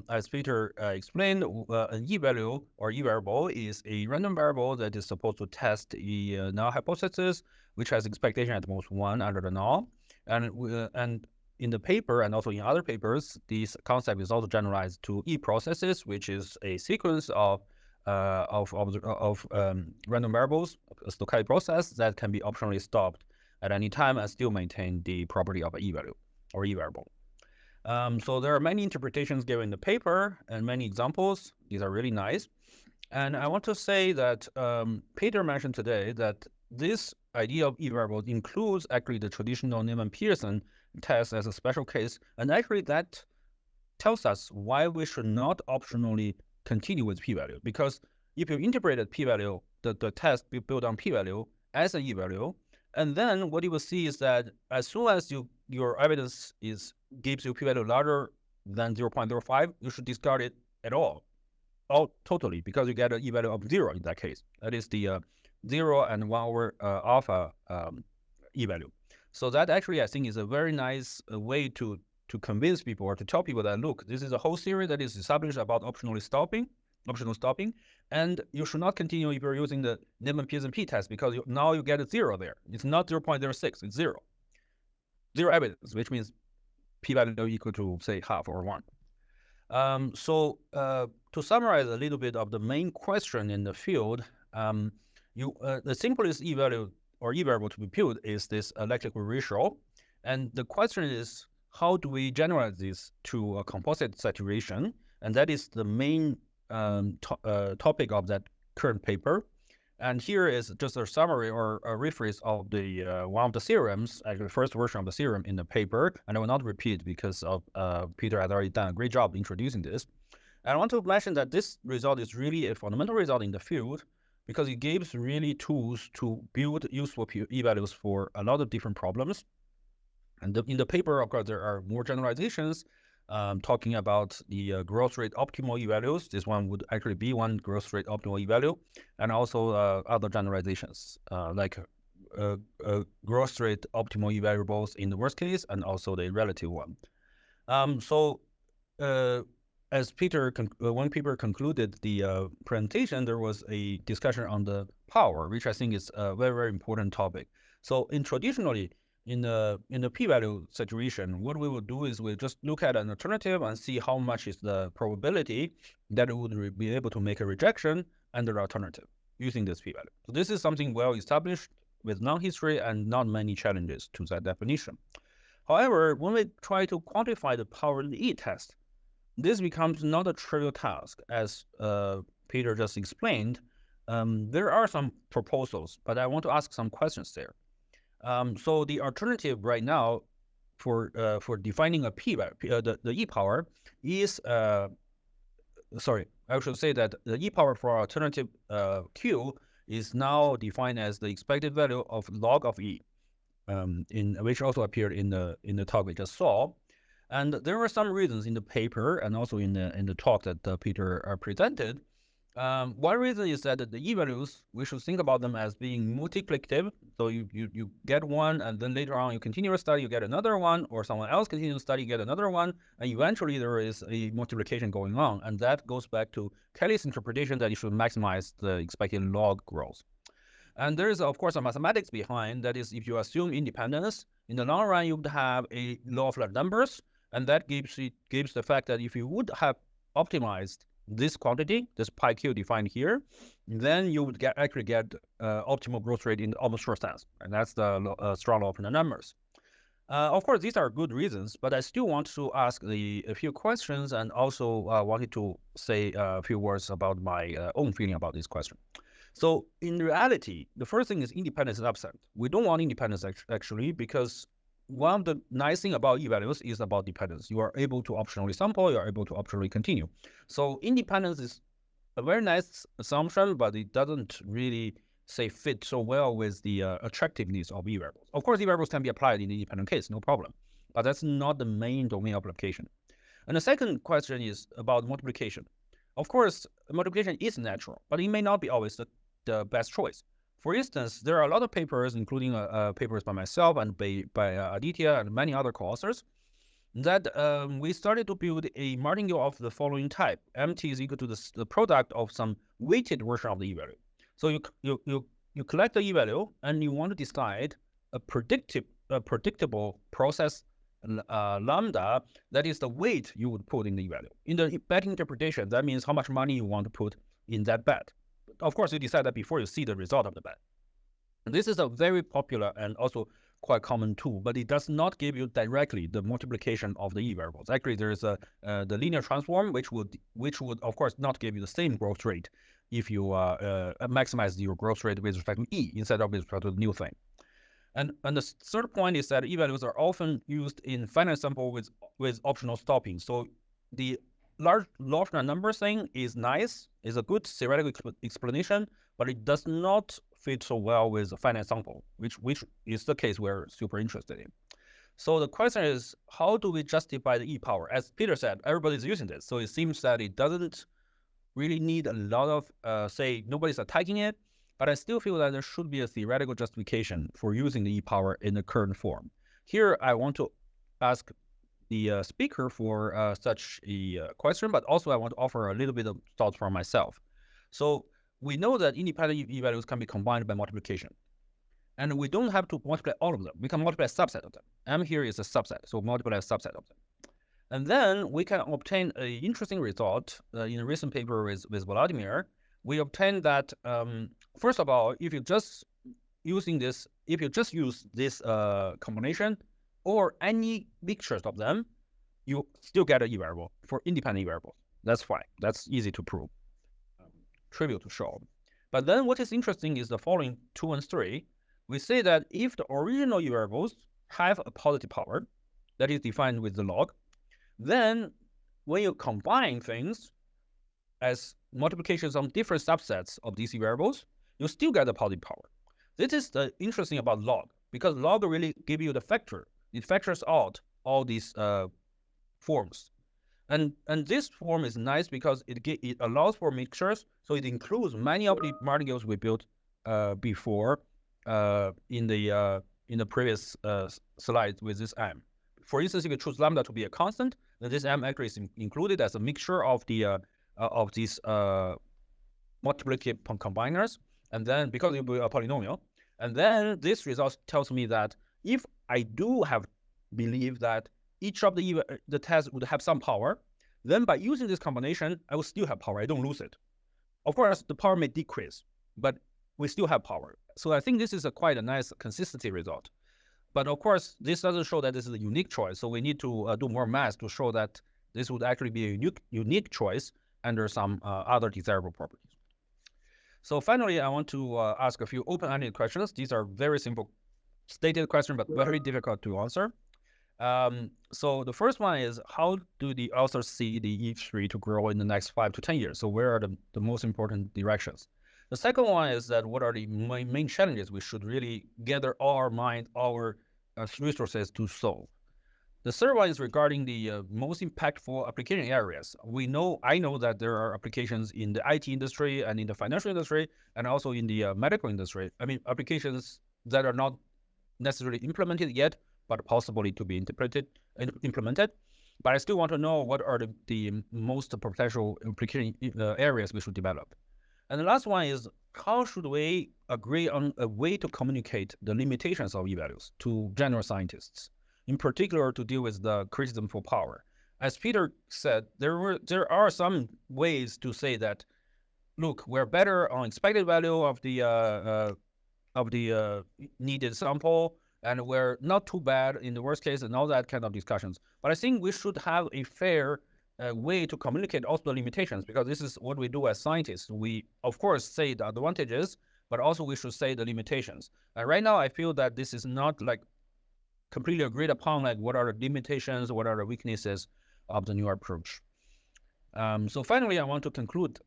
as Peter explained, an e-value or e-variable is a random variable that is supposed to test a null hypothesis, which has expectation at most 1 under the null. And in the paper and also in other papers, this concept is also generalized to e-processes, which is a sequence of random variables, a stochastic process that can be optionally stopped at any time and still maintain the property of an e-value or e-variable. So there are many interpretations given in the paper and many examples. These are really nice. And I want to say that Peter mentioned today that this idea of e-variables includes actually the traditional Neyman-Pearson test as a special case. And actually that tells us why we should not optionally continue with p-value. Because if you integrated p-value, the test built on p-value as an e-value, and then what you will see is that as soon as your evidence gives you p-value larger than 0.05, you should discard it at all totally, because you get an e-value of 0 in that case. That is the 0 and 1 over alpha e-value. So that actually I think is a very nice way to convince people or to tell people that, look, this is a whole theory that is established about optional stopping, and you should not continue if you're using the Neyman-Pearson p-test, because now you get a 0 there. It's not 0.06, it's 0. 0 evidence, which means p-value equal to, say, half or 1. So to summarize a little bit of the main question in the field, the simplest e-value or e-variable to be built is this electrical ratio. And the question is, how do we generalize this to a composite saturation? And that is the main topic of that current paper. And here is just a summary or a rephrase of the one of the theorems, actually the first version of the theorem in the paper. And I will not repeat because of Peter has already done a great job introducing this. And I want to mention that this result is really a fundamental result in the field, because it gives really tools to build useful e-values for a lot of different problems. And in the paper, of course, there are more generalizations talking about the growth rate optimal e-values. This one would actually be one growth rate optimal e-value, and also other generalizations like growth rate optimal e-value both in the worst case and also the relative one. As when Peter concluded the presentation, there was a discussion on the power, which I think is a very, very important topic. So traditionally, in the p-value saturation, what we will do is we just look at an alternative and see how much is the probability that it would be able to make a rejection under the alternative using this p-value. So this is something well established with long history and not many challenges to that definition. However, when we try to quantify the power in the E-test, this becomes not a trivial task. As Peter just explained, there are some proposals, but I want to ask some questions there. So the alternative right now for defining a the E power is, sorry, I should say that the E power for alternative Q is now defined as the expected value of log of E, which also appeared in the talk we just saw. And there were some reasons in the paper and also in the talk that Peter presented. One reason is that the E-values, we should think about them as being multiplicative. So you get one, and then later on you continue to study, you get another one, or someone else continues to study, you get another one, and eventually there is a multiplication going on. And that goes back to Kelly's interpretation that you should maximize the expected log growth. And there is, of course, a mathematics behind. That is, if you assume independence, in the long run, you would have a law of large numbers, and that gives the fact that if you would have optimized this quantity, this pi q defined here, then you would actually get optimal growth rate in almost sure sense, and that's the strong law of the numbers. Of course, these are good reasons, but I still want to ask a few questions, and also wanted to say a few words about my own feeling about this question. So in reality, the first thing is independence is absent. We don't want independence actually, because one of the nice thing about E-values is about dependence. You are able to optionally sample, you are able to optionally continue. So independence is a very nice assumption, but it doesn't really fit so well with the attractiveness of E-variables. Of course, E-variables can be applied in the independent case, no problem, but that's not the main domain of application. And the second question is about multiplication. Of course, multiplication is natural, but it may not be always the best choice. For instance, there are a lot of papers, including papers by myself and by Aditya and many other co-authors, that we started to build a martingale of the following type. MT is equal to the product of some weighted version of the E-value. So you collect the E-value and you want to decide a predictable process lambda, that is the weight you would put in the E-value. In the bet interpretation, that means how much money you want to put in that bet. Of course, you decide that before you see the result of the bet. And this is a very popular and also quite common tool, but it does not give you directly the multiplication of the E-variables. Actually, there is the linear transform, which would of course not give you the same growth rate if you maximize your growth rate with respect to E instead of with respect to the new thing. And the third point is that E-values are often used in finite sample with optional stopping. So the large number thing is nice, is a good theoretical explanation, but it does not fit so well with a finite sample, which is the case we're super interested in. So the question is, how do we justify the E power? As Peter said, everybody's using this, so it seems that it doesn't really need a lot of, nobody's attacking it, but I still feel that there should be a theoretical justification for using the E power in the current form. Here, I want to ask the speaker for such a question, but also I want to offer a little bit of thoughts from myself. So we know that independent E-values can be combined by multiplication. And we don't have to multiply all of them. We can multiply a subset of them. M here is a subset, so multiply a subset of them. And then we can obtain an interesting result in a recent paper with Vladimir. We obtained that, first of all, if you just use this combination, or any mixtures of them, you still get an E-variable for independent E-variables. That's fine. That's easy to prove. Trivial to show. But then what is interesting is the following 2 and 3. We say that if the original E-variables have a positive power that is defined with the log, then when you combine things as multiplications on different subsets of these E-variables, you still get a positive power. This is the interesting about log, because log really give you the factor. It factors out all these forms. And this form is nice because it allows for mixtures, so it includes many of the martingales we built before in the previous slide with this M. For instance, if you choose lambda to be a constant, then this M actually is included as a mixture of the of these multiplicative combiners, and then because it will be a polynomial, and then this result tells me that if I do believe that each of the tests would have some power, then by using this combination, I will still have power. I don't lose it. Of course, the power may decrease, but we still have power. So I think this is quite a nice consistency result. But of course, this doesn't show that this is a unique choice. So we need to do more math to show that this would actually be a unique choice under some other desirable properties. So finally, I want to ask a few open-ended questions. These are very simple stated questions, but very difficult to answer. So the first one is, how do the authors see the E3 to grow in the next 5 to 10 years? So where are the most important directions? The second one is that what are the main challenges we should really gather our mind, our resources to solve? The third one is regarding the most impactful application areas. I know that there are applications in the IT industry and in the financial industry and also in the medical industry. I mean, applications that are not necessarily implemented yet, but possibly to be implemented. But I still want to know what are the most potential application areas we should develop. And the last one is, how should we agree on a way to communicate the limitations of e-values to general scientists, in particular to deal with the criticism for power? As Peter said, there are some ways to say that, look, we're better on expected value of the needed sample, and we're not too bad in the worst case, and all that kind of discussions. But I think we should have a fair way to communicate also the limitations, because this is what we do as scientists. We, of course, say the advantages, but also we should say the limitations. And right now, I feel that this is not like completely agreed upon, like what are the limitations, what are the weaknesses of the new approach. So finally, I want to conclude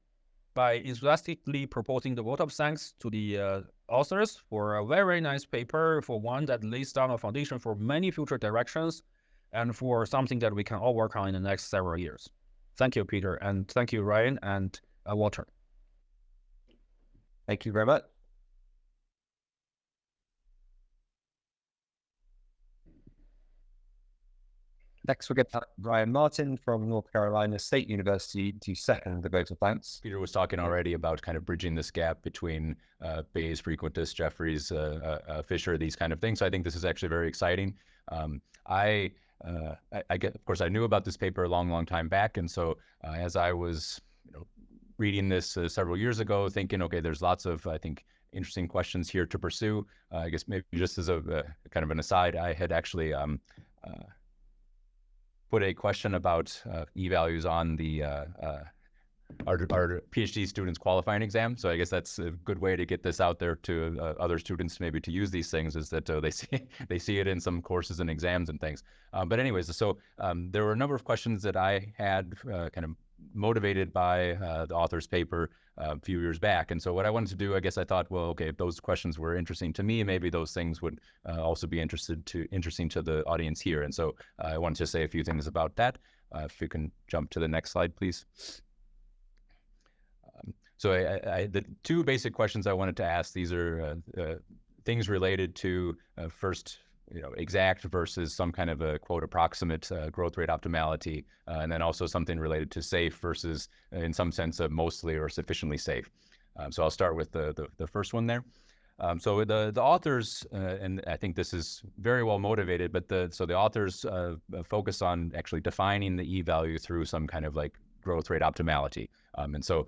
by enthusiastically proposing the vote of thanks to the authors for a very nice paper, for one that lays down a foundation for many future directions, and for something that we can all work on in the next several years. Thank you, Peter, and thank you, Ryan and Walter. Thank you very much. Next, we'll get Ryan Martin from North Carolina State University to second the vote of thanks. Peter was talking already about kind of bridging this gap between Bayes, Frequentis, Jeffreys, Fisher, these kind of things. So I think this is actually very exciting. I get, of course, I knew about this paper a long time back, and so as I was, reading this several years ago, thinking, okay, there's lots of, I think, interesting questions here to pursue. I guess maybe just as a kind of an aside, I had actually put a question about e-values on the our PhD students qualifying exam. So I guess that's a good way to get this out there to other students, maybe to use these things, is that they see it in some courses and exams and things. But anyways, so there were a number of questions that I had kind of motivated by the author's paper a few years back. And so what I wanted to do, I guess I thought, well, okay, if those questions were interesting to me, maybe those things would also be interesting to the audience here. And so I wanted to say a few things about that. If you can jump to the next slide, please. So the two basic questions I wanted to ask, these are things related to first, exact versus some kind of a quote approximate growth rate optimality, and then also something related to safe versus, in some sense, mostly or sufficiently safe. So I'll start with the first one there. So the authors, and I think this is very well motivated, but so the authors focus on actually defining the e-value through some kind of like growth rate optimality. And so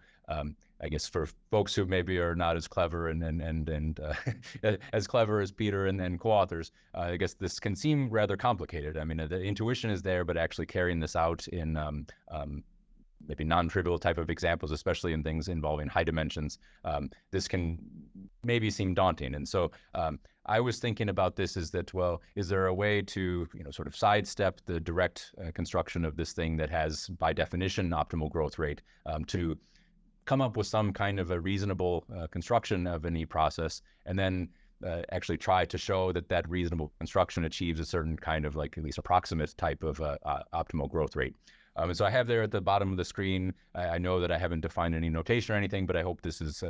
I guess for folks who maybe are not as clever and as clever as Peter and co-authors, I guess this can seem rather complicated. I mean, the intuition is there, but actually carrying this out in maybe non-trivial type of examples, especially in things involving high dimensions, this can maybe seem daunting. And so I was thinking about this is that, well, is there a way to, sort of sidestep the direct construction of this thing that has, by definition, optimal growth rate, to come up with some kind of a reasonable construction of an e-process, and then actually try to show that reasonable construction achieves a certain kind of like at least approximate type of optimal growth rate. And so I have there at the bottom of the screen, I know that I haven't defined any notation or anything, but I hope this is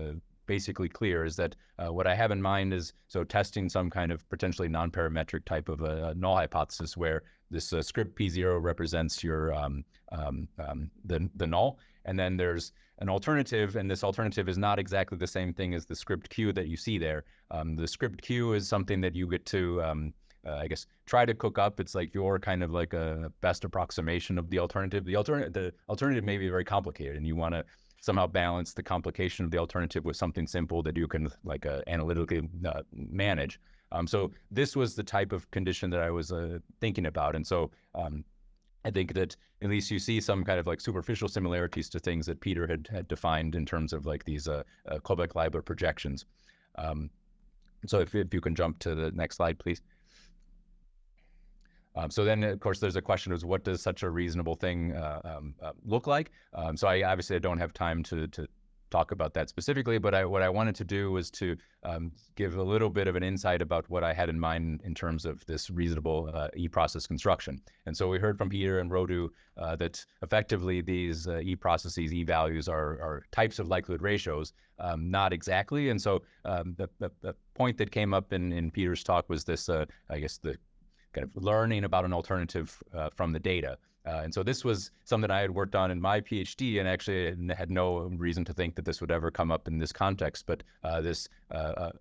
basically clear, is that what I have in mind is so testing some kind of potentially non-parametric type of a null hypothesis where this script P0 represents your the null, and then there's an alternative, and this alternative is not exactly the same thing as the script Q that you see there. The script Q is something that you get to, I guess, try to cook up. It's like your kind of like a best approximation of the alternative. The alternative may be very complicated, and you want to somehow balance the complication of the alternative with something simple that you can like analytically manage. So this was the type of condition that I was thinking about. And so I think that at least you see some kind of like superficial similarities to things that Peter had defined in terms of like these Kolbeck-Leibler projections. So if you can jump to the next slide, please. So then, of course, there's a question of what does such a reasonable thing look like? So I don't have time to talk about that specifically, but what I wanted to do was to give a little bit of an insight about what I had in mind in terms of this reasonable e-process construction. And so we heard from Peter and Rodu that effectively these e-processes, e-values are types of likelihood ratios, not exactly. And so the point that came up in Peter's talk was this, I guess, the kind of learning about an alternative from the data. And so this was something I had worked on in my PhD, and actually had no reason to think that this would ever come up in this context. But this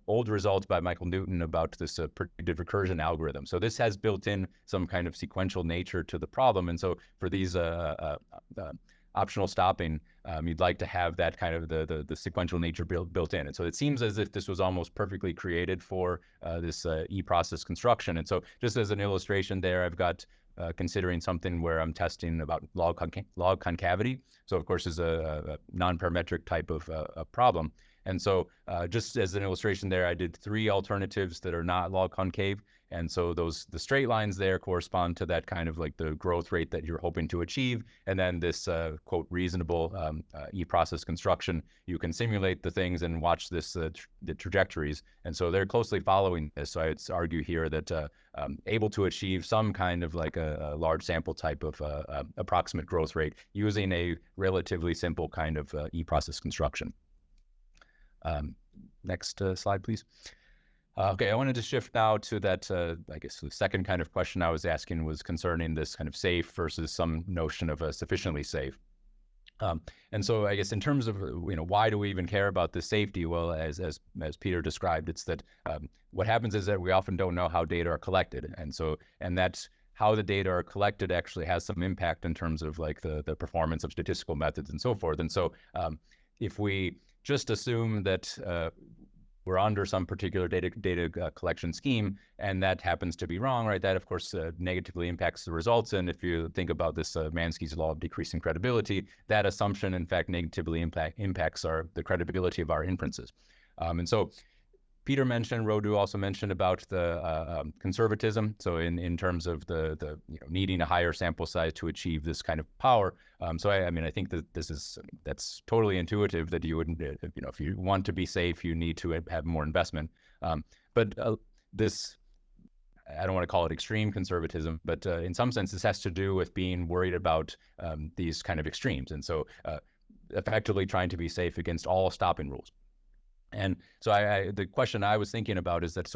old result by Michael Newton about this predictive recursion algorithm. So this has built in some kind of sequential nature to the problem. And so for these optional stopping, you'd like to have that kind of the sequential nature built in. And so it seems as if this was almost perfectly created for this e-process construction. And so just as an illustration there, I've got considering something where I'm testing about log concavity. So of course is a non-parametric type of problem. And so just as an illustration there, I did 3 alternatives that are not log concave. And so the straight lines there correspond to that kind of like the growth rate that you're hoping to achieve. And then this quote reasonable e-process construction, you can simulate the things and watch this the trajectories. And so they're closely following this. So I'd argue here that able to achieve some kind of like a large sample type of approximate growth rate using a relatively simple kind of e-process construction. Next slide, please. Okay, I wanted to shift now to that, I guess the second kind of question I was asking was concerning this kind of safe versus some notion of a sufficiently safe. And so I guess in terms of, why do we even care about the safety? Well, as Peter described, it's that what happens is that we often don't know how data are collected. And that's how the data are collected actually has some impact in terms of like the performance of statistical methods and so forth. And so if we just assume that we're under some particular data collection scheme, and that happens to be wrong, right? That, of course, negatively impacts the results. And if you think about this Mansky's law of decreasing credibility, that assumption, in fact, negatively impacts the credibility of our inferences. And so Peter mentioned, Rodu also mentioned about the conservatism. So in terms of the needing a higher sample size to achieve this kind of power. So I think that that's totally intuitive that you wouldn't, if you want to be safe, you need to have more investment. But this, I don't want to call it extreme conservatism, but in some sense, this has to do with being worried about these kind of extremes. And so effectively trying to be safe against all stopping rules. And so the question I was thinking about is that,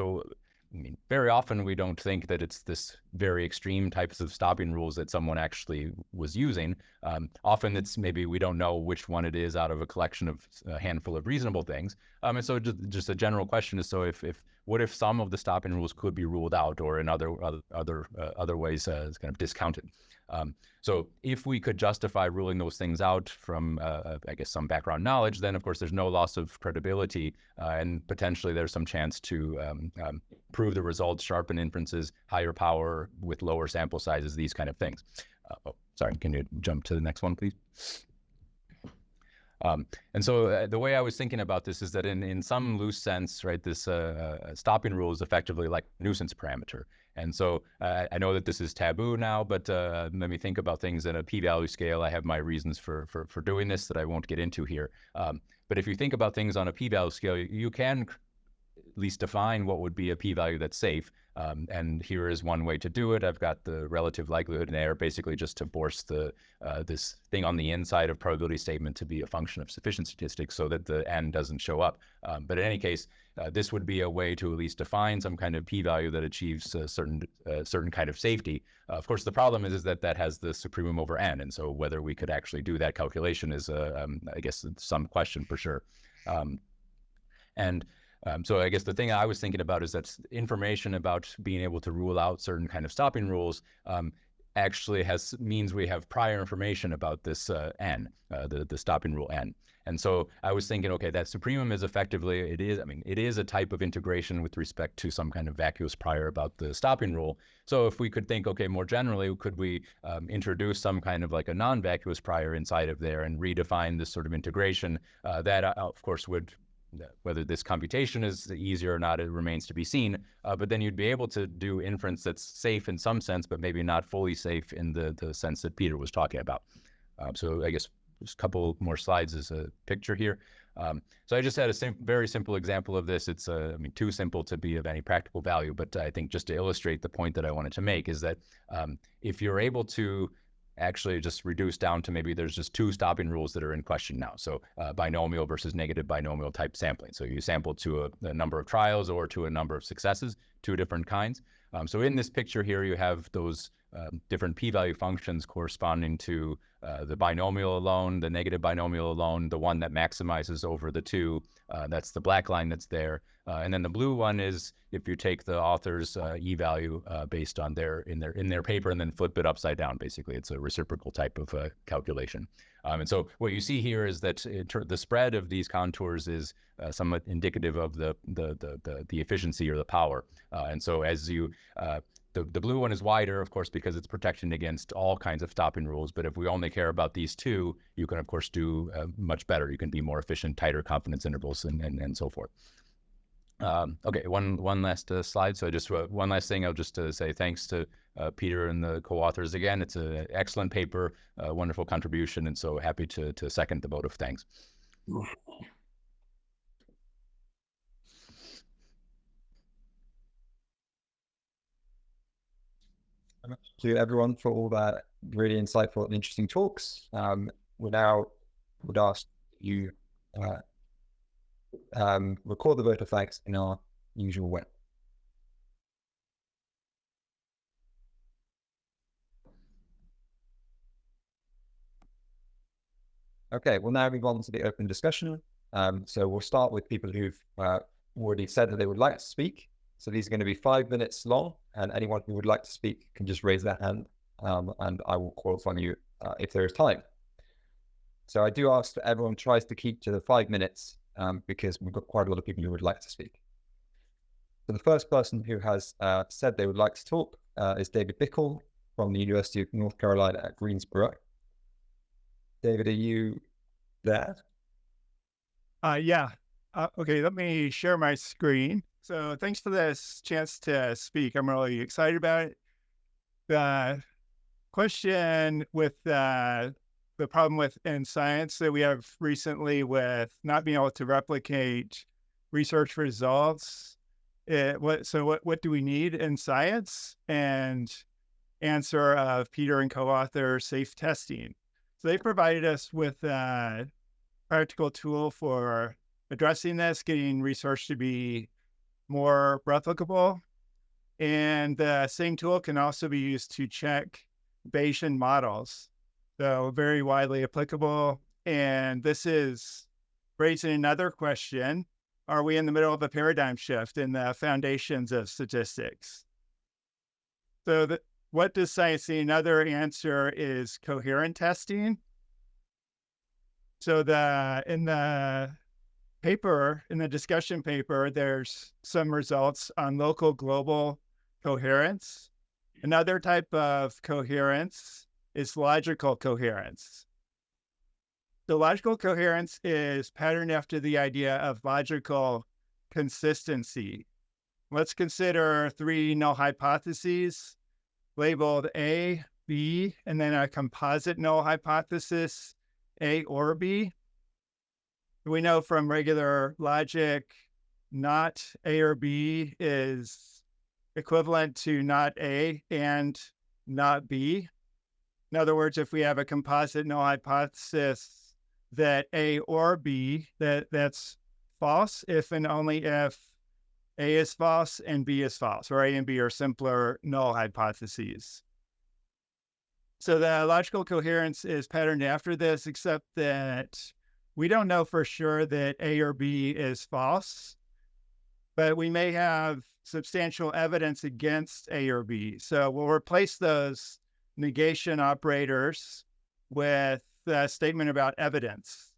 very often we don't think that it's this very extreme types of stopping rules that someone actually was using. Often it's maybe we don't know which one it is out of a collection of a handful of reasonable things. And so just a general question is, so what if some of the stopping rules could be ruled out or in other ways kind of discounted? So if we could justify ruling those things out from, I guess, some background knowledge, then, of course, there's no loss of credibility, and potentially there's some chance to improve the results, sharpen inferences, higher power with lower sample sizes, these kind of things. Sorry, can you jump to the next one, please? And so the way I was thinking about this is that in some loose sense, right, this stopping rule is effectively like a nuisance parameter. And so I know that this is taboo now, but let me think about things in a p-value scale. I have my reasons for doing this that I won't get into here. But if you think about things on a p-value scale, you can at least define what would be a p-value that's safe. And here is one way to do it. I've got the relative likelihood in error, basically just to force this thing on the inside of probability statement to be a function of sufficient statistics so that the n doesn't show up. But in any case, this would be a way to at least define some kind of p-value that achieves a certain kind of safety. Of course, the problem is that that has the supremum over n. And so whether we could actually do that calculation is, I guess, some question for sure. So I guess the thing I was thinking about is that information about being able to rule out certain kind of stopping rules actually means we have prior information about this n, the stopping rule n. And so I was thinking, okay, that supremum is effectively, it is a type of integration with respect to some kind of vacuous prior about the stopping rule. So if we could think, okay, more generally, could we introduce some kind of like a non-vacuous prior inside of there and redefine this sort of integration that, of course, would, whether this computation is easier or not, it remains to be seen. But then you'd be able to do inference that's safe in some sense, but maybe not fully safe in the sense that Peter was talking about. So I guess just a couple more slides as a picture here. So I just had a very simple example of this. It's, too simple to be of any practical value, but I think just to illustrate the point that I wanted to make is that if you're able to actually just reduce down to maybe there's just two stopping rules that are in question now. So binomial versus negative binomial type sampling. So you sample to a number of trials or to a number of successes, two different kinds. So in this picture here, you have those different p-value functions corresponding to the binomial alone, the negative binomial alone, the one that maximizes over the two. That's the black line that's there. And then the blue one is if you take the author's e-value based on in their paper and then flip it upside down. Basically, it's a reciprocal type of calculation. And so what you see here is that the spread of these contours is somewhat indicative of the efficiency or the power. And so as you the blue one is wider, of course, because it's protection against all kinds of stopping rules. But if we only care about these two, you can, of course, do much better. You can be more efficient, tighter confidence intervals, and so forth. Okay, one last slide. So just one last thing, I'll just say thanks to Peter and the co-authors again. It's an excellent paper, wonderful contribution, and so happy to second the vote of thanks. To everyone for all that really insightful and interesting talks. We now would ask you record the vote of thanks in our usual way. Okay, we'll now move on to the open discussion. So we'll start with people who've already said that they would like to speak. So these are going to be 5 minutes long, and anyone who would like to speak can just raise their hand, and I will call upon you if there is time. So I do ask that everyone tries to keep to the 5 minutes because we've got quite a lot of people who would like to speak. So the first person who has said they would like to talk is David Bickle from the University of North Carolina at Greensboro. David, are you there? Yeah. Okay, let me share my screen. So thanks for this chance to speak. I'm really excited about it. The question with the problem in science that we have recently with not being able to replicate research results. What do we need in science? And answer of Peter and co-author, safe testing. So they provided us with a practical tool for addressing this, getting research to be more replicable. And the same tool can also be used to check Bayesian models. So very widely applicable. And this is raising another question. Are we in the middle of a paradigm shift in the foundations of statistics? So what does science see? Another answer is coherent testing. So in the paper, in the discussion paper, there's some results on local global coherence. Another type of coherence is logical coherence. The logical coherence is patterned after the idea of logical consistency. Let's consider 3 null hypotheses labeled A, B, and then a composite null hypothesis, A or B. We know from regular logic, not A or B is equivalent to not A and not B. In other words, if we have a composite null hypothesis that A or B, that's false if and only if A is false and B is false, or A and B are simpler null hypotheses. So the logical coherence is patterned after this, except that we don't know for sure that A or B is false, but we may have substantial evidence against A or B. So we'll replace those negation operators with a statement about evidence.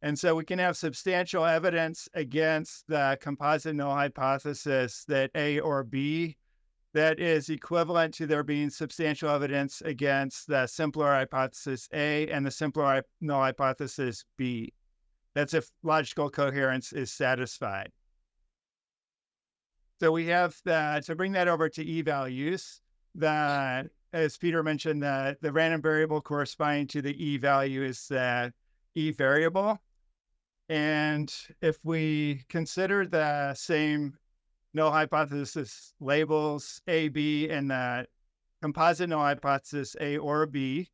And so we can have substantial evidence against the composite null hypothesis that A or B that is equivalent to there being substantial evidence against the simpler hypothesis A and the simpler null hypothesis B. That's if logical coherence is satisfied. So we have that, to bring that over to E-values, that, as Peter mentioned, the random variable corresponding to the E-value is the E variable. And if we consider the same null hypothesis labels A, B, and the composite null hypothesis A or B,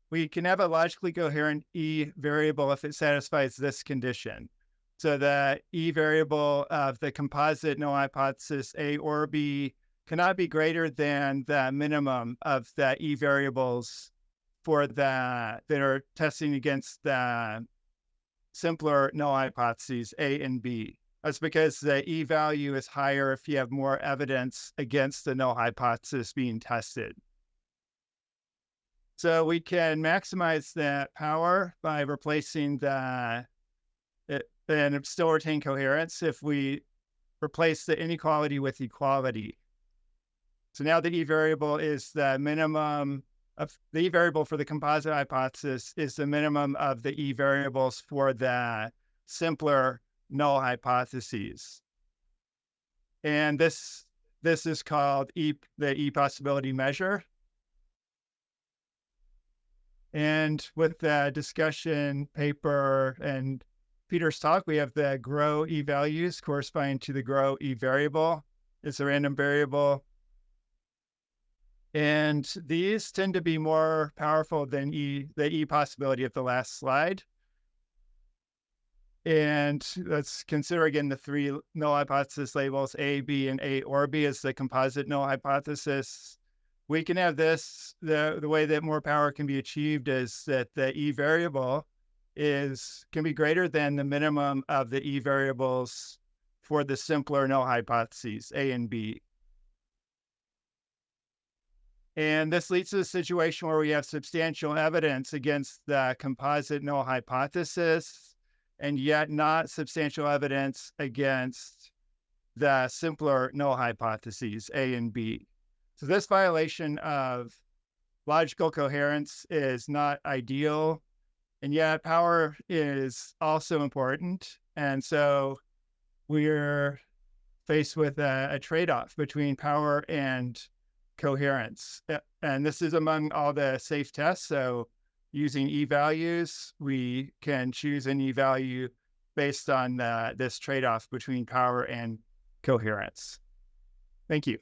we can have a logically coherent E variable if it satisfies this condition. So the E variable of the composite null hypothesis A or B cannot be greater than the minimum of the E variables for that are testing against the simpler null hypotheses A and B. That's because the E value is higher if you have more evidence against the null hypothesis being tested. So we can maximize that power by replacing and still retain coherence if we replace the inequality with equality. So now the E variable is the minimum of the E variable for the composite hypothesis is the minimum of the E variables for the simpler null hypotheses. And this is called the E possibility measure. And with the discussion paper and Peter's talk, we have the grow E values corresponding to the grow E variable. It's a random variable. And these tend to be more powerful than the E possibility of the last slide. And let's consider again the three null hypothesis labels, A, B, and A or B as the composite null hypothesis. We can have this, the way that more power can be achieved is that the E variable can be greater than the minimum of the E variables for the simpler null hypotheses, A and B. And this leads to a situation where we have substantial evidence against the composite null hypothesis, and yet not substantial evidence against the simpler null hypotheses, A and B. So this violation of logical coherence is not ideal, and yet power is also important. And so we're faced with a trade-off between power and coherence. And this is among all the safe tests. So using E values, we can choose an E value based on this trade-off between power and coherence. Thank you.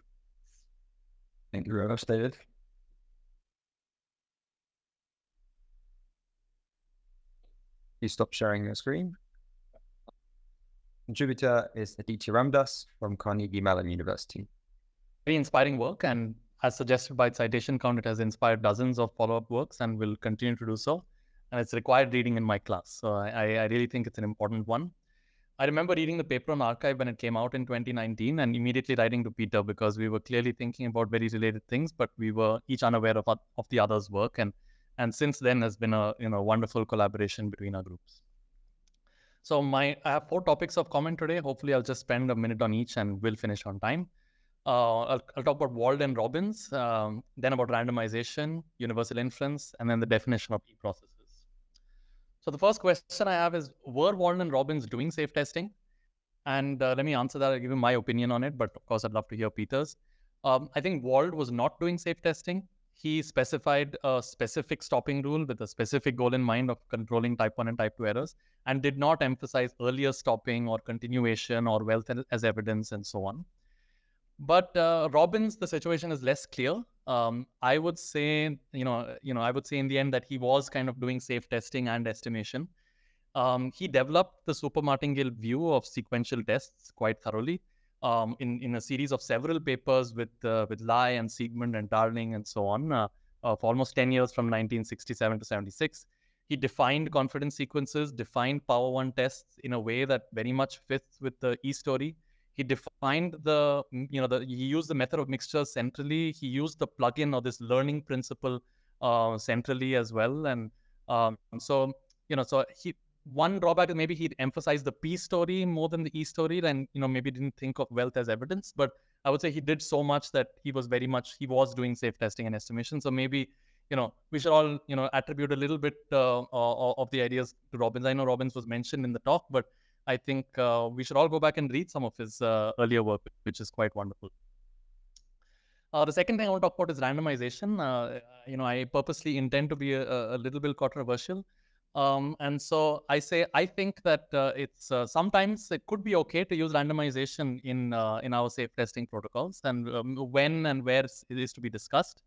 Thank you very much, David. Please stop sharing your screen. Contributor is Aditya Ramdas from Carnegie Mellon University. Very inspiring work, and as suggested by its citation count, it has inspired dozens of follow-up works and will continue to do so. And it's required reading in my class. So I really think it's an important one. I remember reading the paper on arXiv when it came out in 2019 and immediately writing to Peter because we were clearly thinking about very related things, but we were each unaware of the other's work. And since then has been a wonderful collaboration between our groups. So I have 4 topics of comment today. Hopefully I'll just spend a minute on each and we'll finish on time. I'll talk about Wald and Robbins, then about randomization, universal inference, and then the definition of E-processes. So the first question I have is, were Wald and Robbins doing safe testing? And let me answer that. I'll give you my opinion on it, but of course I'd love to hear Peter's. I think Wald was not doing safe testing. He specified a specific stopping rule with a specific goal in mind of controlling type 1 and type 2 errors, and did not emphasize earlier stopping or continuation or wealth as evidence and so on. But Robbins, the situation is less clear. I would say, I would say in the end that he was kind of doing safe testing and estimation. He developed the super-martingale view of sequential tests quite thoroughly in a series of several papers with Lai and Siegmund and Darling and so on for almost 10 years from 1967 to 76. He defined confidence sequences, defined power 1 tests in a way that very much fits with the E story. He defined he used the method of mixtures centrally. He used the plugin or this learning principle centrally as well. And so one drawback is maybe he'd emphasized the P story more than the E story, and maybe didn't think of wealth as evidence. But I would say he did so much that he was doing safe testing and estimation. So maybe we should all attribute a little bit of the ideas to Robbins. I know Robbins was mentioned in the talk, but I think we should all go back and read some of his earlier work, which is quite wonderful. The second thing I want to talk about is randomization. I purposely intend to be a little bit controversial. And so I think that it's sometimes it could be okay to use randomization in our safe testing protocols, and when and where it is to be discussed.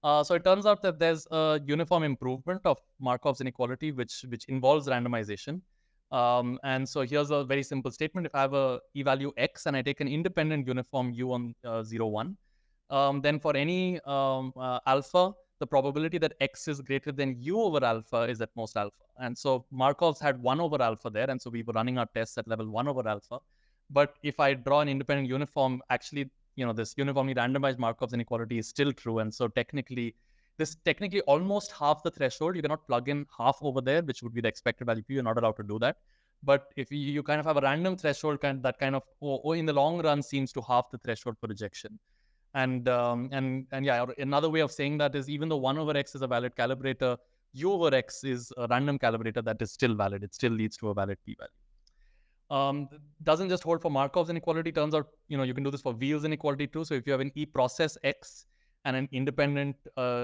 So it turns out that there's a uniform improvement of Markov's inequality, which involves randomization. And so here's a very simple statement. If I have a e-value x and I take an independent uniform u on 0, 1, then for any alpha, the probability that x is greater than u over alpha is at most alpha. And so Markov's had 1 over alpha there, and so we were running our tests at level 1 over alpha. But if I draw an independent uniform, actually, this uniformly randomized Markov's inequality is still true. And so technically almost half the threshold. You cannot plug in half over there, which would be the expected value p. You're not allowed to do that. But if you kind of have a random threshold, that kind of in the long run seems to half the threshold for rejection. And yeah, another way of saying that is even though 1 over x is a valid calibrator, u over x is a random calibrator that is still valid. It still leads to a valid p-value. Doesn't just hold for Markov's inequality. Turns out, you can do this for Wheel's inequality too. So if you have an e-process x and an independent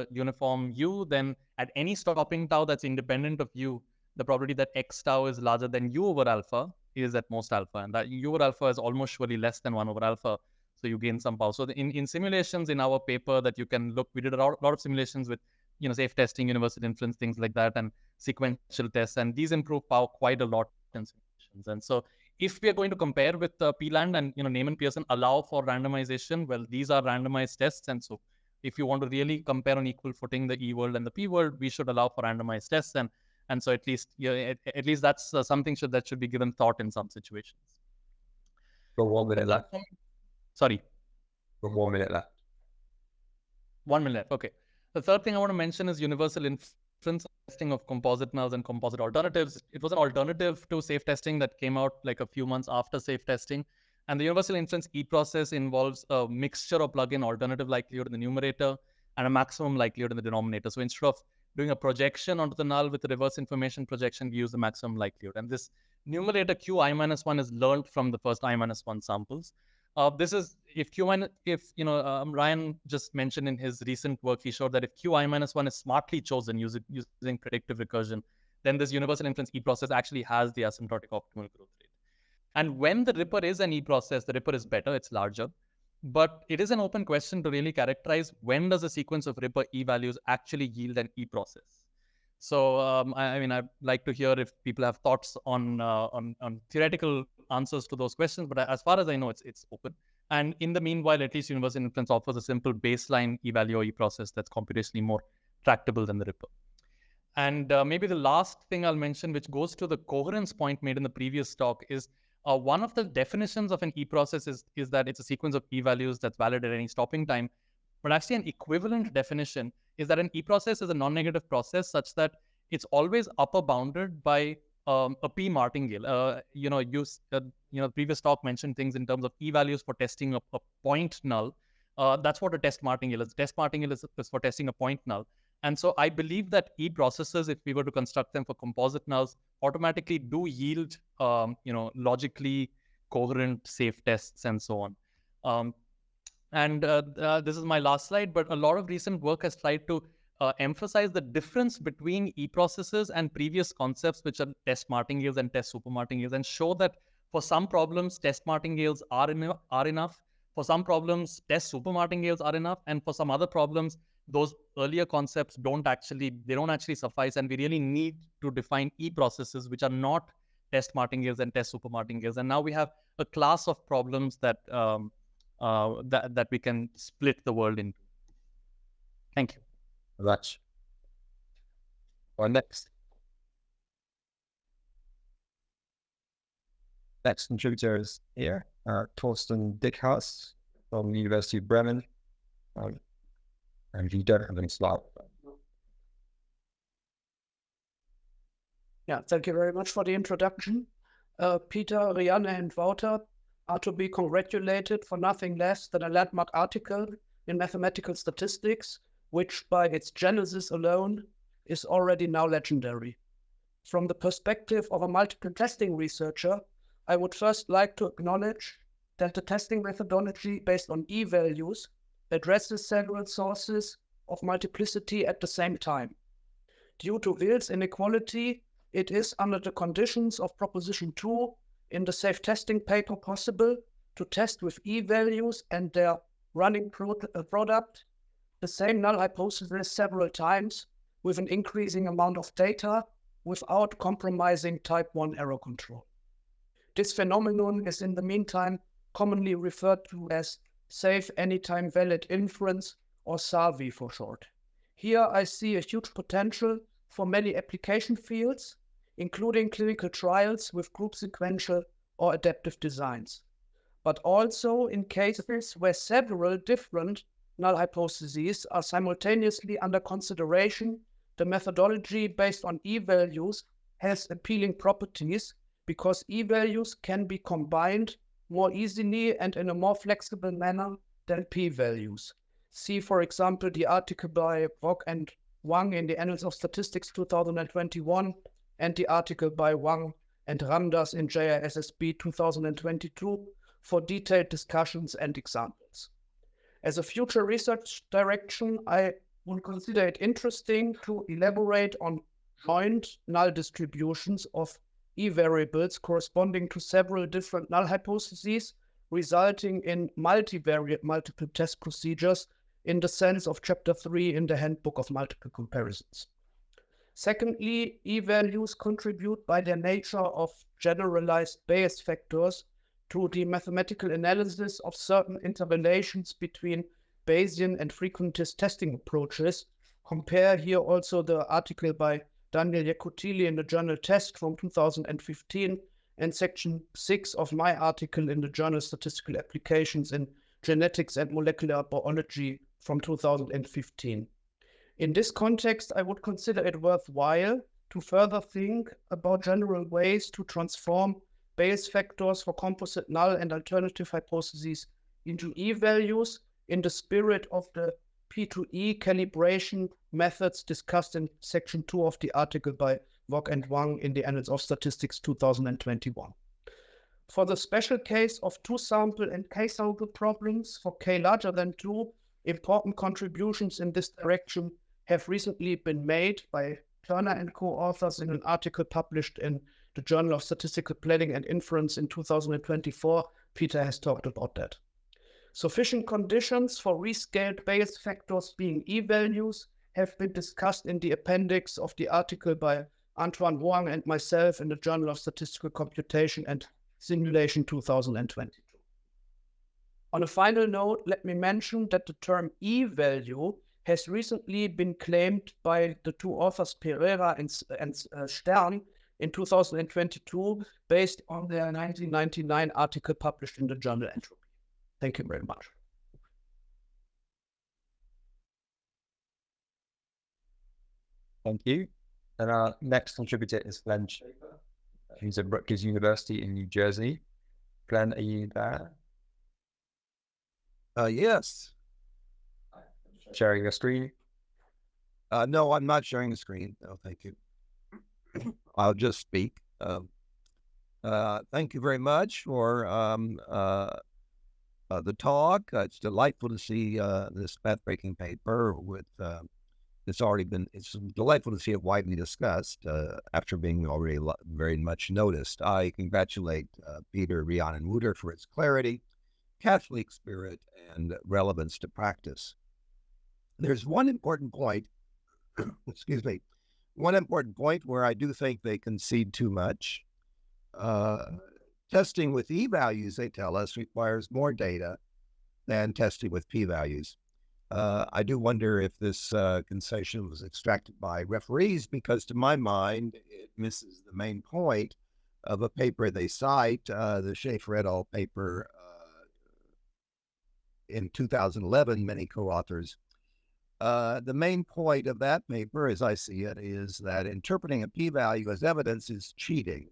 uniform u, then at any stopping tau that's independent of u, the probability that x tau is larger than u over alpha is at most alpha. And that u over alpha is almost surely less than 1 over alpha. So you gain some power. So in simulations in our paper that you can look, we did a lot of simulations with, safe testing, universal inference, things like that, and sequential tests. And these improve power quite a lot in simulations. And so if we are going to compare with PLAND and, Neyman Pearson allow for randomization, well, these are randomized tests. And so if you want to really compare on equal footing the E world and the P world, we should allow for randomized tests. And so at least that's something that should be given thought in some situations. Got 1 minute left. Sorry. Got 1 minute left. 1 minute left. Okay. The third thing I want to mention is universal inference testing of composite nulls and composite alternatives. It was an alternative to safe testing that came out like a few months after safe testing. And the universal inference e-process involves a mixture of plug-in alternative likelihood in the numerator and a maximum likelihood in the denominator. So instead of doing a projection onto the null with a reverse information projection, we use the maximum likelihood. And this numerator Qi-1 is learned from the first I-1 samples. This is Ryan just mentioned in his recent work, he showed that if Qi-1 is smartly chosen using predictive recursion, then this universal inference e-process actually has the asymptotic optimal growth rate. And when the Ripper is an e-process, the Ripper is better, it's larger. But it is an open question to really characterize when does a sequence of Ripper e-values actually yield an e-process. So I'd like to hear if people have thoughts on theoretical answers to those questions. But as far as I know, it's open. And in the meanwhile, at least universal inference offers a simple baseline e-value or e-process that's computationally more tractable than the Ripper. And maybe the last thing I'll mention, which goes to the coherence point made in the previous talk, is one of the definitions of an e-process is that it's a sequence of e-values that's valid at any stopping time. But actually an equivalent definition is that an e-process is a non-negative process such that it's always upper bounded by a p martingale. Previous talk mentioned things in terms of e-values for testing a point null. That's what a test martingale is. Test martingale is for testing a point null. And so I believe that e-processes, if we were to construct them for composite nulls, automatically do yield, logically coherent safe tests and so on. This is my last slide, but a lot of recent work has tried to emphasize the difference between e-processes and previous concepts, which are test martingales and test supermartingales, and show that for some problems, test martingales are enough. For some problems, test supermartingales are enough. And for some other problems, those earlier concepts don't actually suffice. And we really need to define e-processes, which are not test martingales and test supermartingales. And now we have a class of problems that we can split the world into. Thank you. Much. Our next contributor is here, Thorsten Dickhaus from the University of Bremen. And you don't have any slide. Yeah, thank you very much for the introduction. Peter, Rianne, and Wouter are to be congratulated for nothing less than a landmark article in mathematical statistics, which by its genesis alone is already now legendary. From the perspective of a multiple testing researcher, I would first like to acknowledge that the testing methodology based on e-values addresses several sources of multiplicity at the same time. Due to Wills inequality, it is under the conditions of Proposition 2 in the safe testing paper possible to test with e-values and their running product the same null hypothesis several times with an increasing amount of data without compromising type 1 error control. This phenomenon is in the meantime commonly referred to as safe anytime valid inference, or SAVI for short. Here I see a huge potential for many application fields, including clinical trials with group sequential or adaptive designs, but also in cases where several different null hypotheses are simultaneously under consideration. The methodology based on e-values has appealing properties because e-values can be combined more easily and in a more flexible manner than p-values. See, for example, the article by Rock and Wang in the Annals of Statistics 2021 and the article by Wang and Ramdas in JISSB 2022 for detailed discussions and examples. As a future research direction, I would consider it interesting to elaborate on joint null distributions of e-variables corresponding to several different null hypotheses, resulting in multivariate multiple test procedures in the sense of Chapter 3 in the Handbook of Multiple Comparisons. Secondly, e-values contribute by their nature of generalized Bayes factors to the mathematical analysis of certain interrelations between Bayesian and frequentist testing approaches. Compare here also the article by Daniel Yakutili in the journal Test from 2015 and section 6 of my article in the journal Statistical Applications in Genetics and Molecular Biology from 2015. In this context, I would consider it worthwhile to further think about general ways to transform Bayes factors for composite null and alternative hypotheses into e-values in the spirit of the P2E calibration methods discussed in section 2 of the article by Wok and Wang in the Annals of Statistics 2021. For the special case of two-sample and k-sample problems for k larger than 2, important contributions in this direction have recently been made by Turner and co-authors in an article published in the Journal of Statistical Planning and Inference in 2024. Peter has talked about that. Sufficient conditions for rescaled Bayes factors being e-values have been discussed in the appendix of the article by Antoine Wang and myself in the Journal of Statistical Computation and Simulation 2022. On a final note, let me mention that the term e-value has recently been claimed by the two authors Pereira and Stern in 2022 based on their 1999 article published in the journal Entropy. Thank you very much. Thank you. And our next contributor is Glenn Schaefer, who's at Rutgers University in New Jersey. Glenn, are you there? Yes. Sharing your screen? No, I'm not sharing the screen. No, thank you. I'll just speak. Thank you very much for the talk. It's delightful to see this path-breaking paper with it's delightful to see it widely discussed after being already very much noticed. I congratulate Peter, Rianne, and Wouter for its clarity, Catholic spirit, and relevance to practice. There's one important point, excuse me, one important point where I do think they concede too much. Testing with e-values, they tell us, requires more data than testing with p-values. I do wonder if this concession was extracted by referees because, to my mind, it misses the main point of a paper they cite, the Schaefer et al. Paper in 2011, many co-authors, The main point of that paper, as I see it, is that interpreting a p-value as evidence is cheating.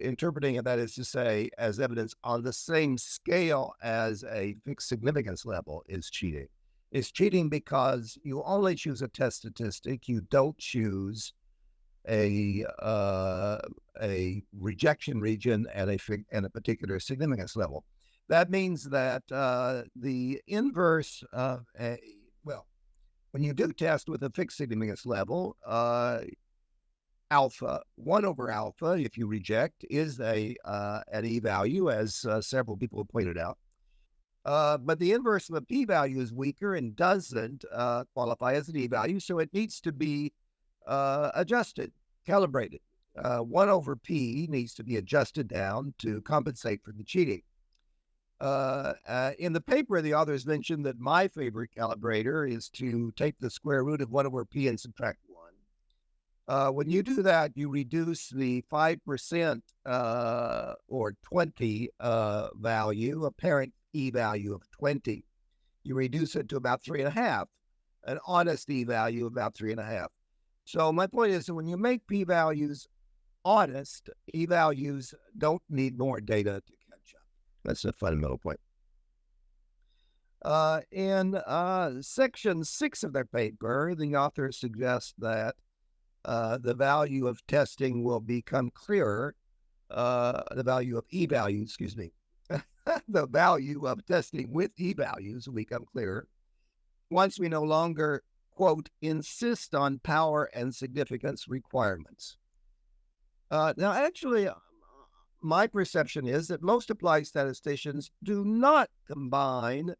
Interpreting it, that is to say, as evidence on the same scale as a fixed significance level is cheating. It's cheating because you only choose a test statistic. You don't choose a rejection region and a particular significance level. That means that the inverse of when you do test with a fixed significance level, alpha, 1 over alpha, if you reject, is an e-value, as several people have pointed out. But the inverse of a p-value is weaker and doesn't qualify as an e-value, so it needs to be adjusted, calibrated. 1 over p needs to be adjusted down to compensate for the cheating. In the paper, the authors mentioned that my favorite calibrator is to take the square root of 1 over p and subtract 1. When you do that, you reduce the 5% or 20 value, apparent e-value of 20. You reduce it to about 3.5, an honest e-value of about 3.5. So my point is that when you make p-values honest, e-values don't need more data to catch up. That's a fundamental point. In section 6 of their paper, the authors suggest that the value of testing will become clearer. The value of e-values, excuse me. The value of testing with e-values will become clearer once we no longer, quote, insist on power and significance requirements. Now, actually, my perception is that most applied statisticians do not combine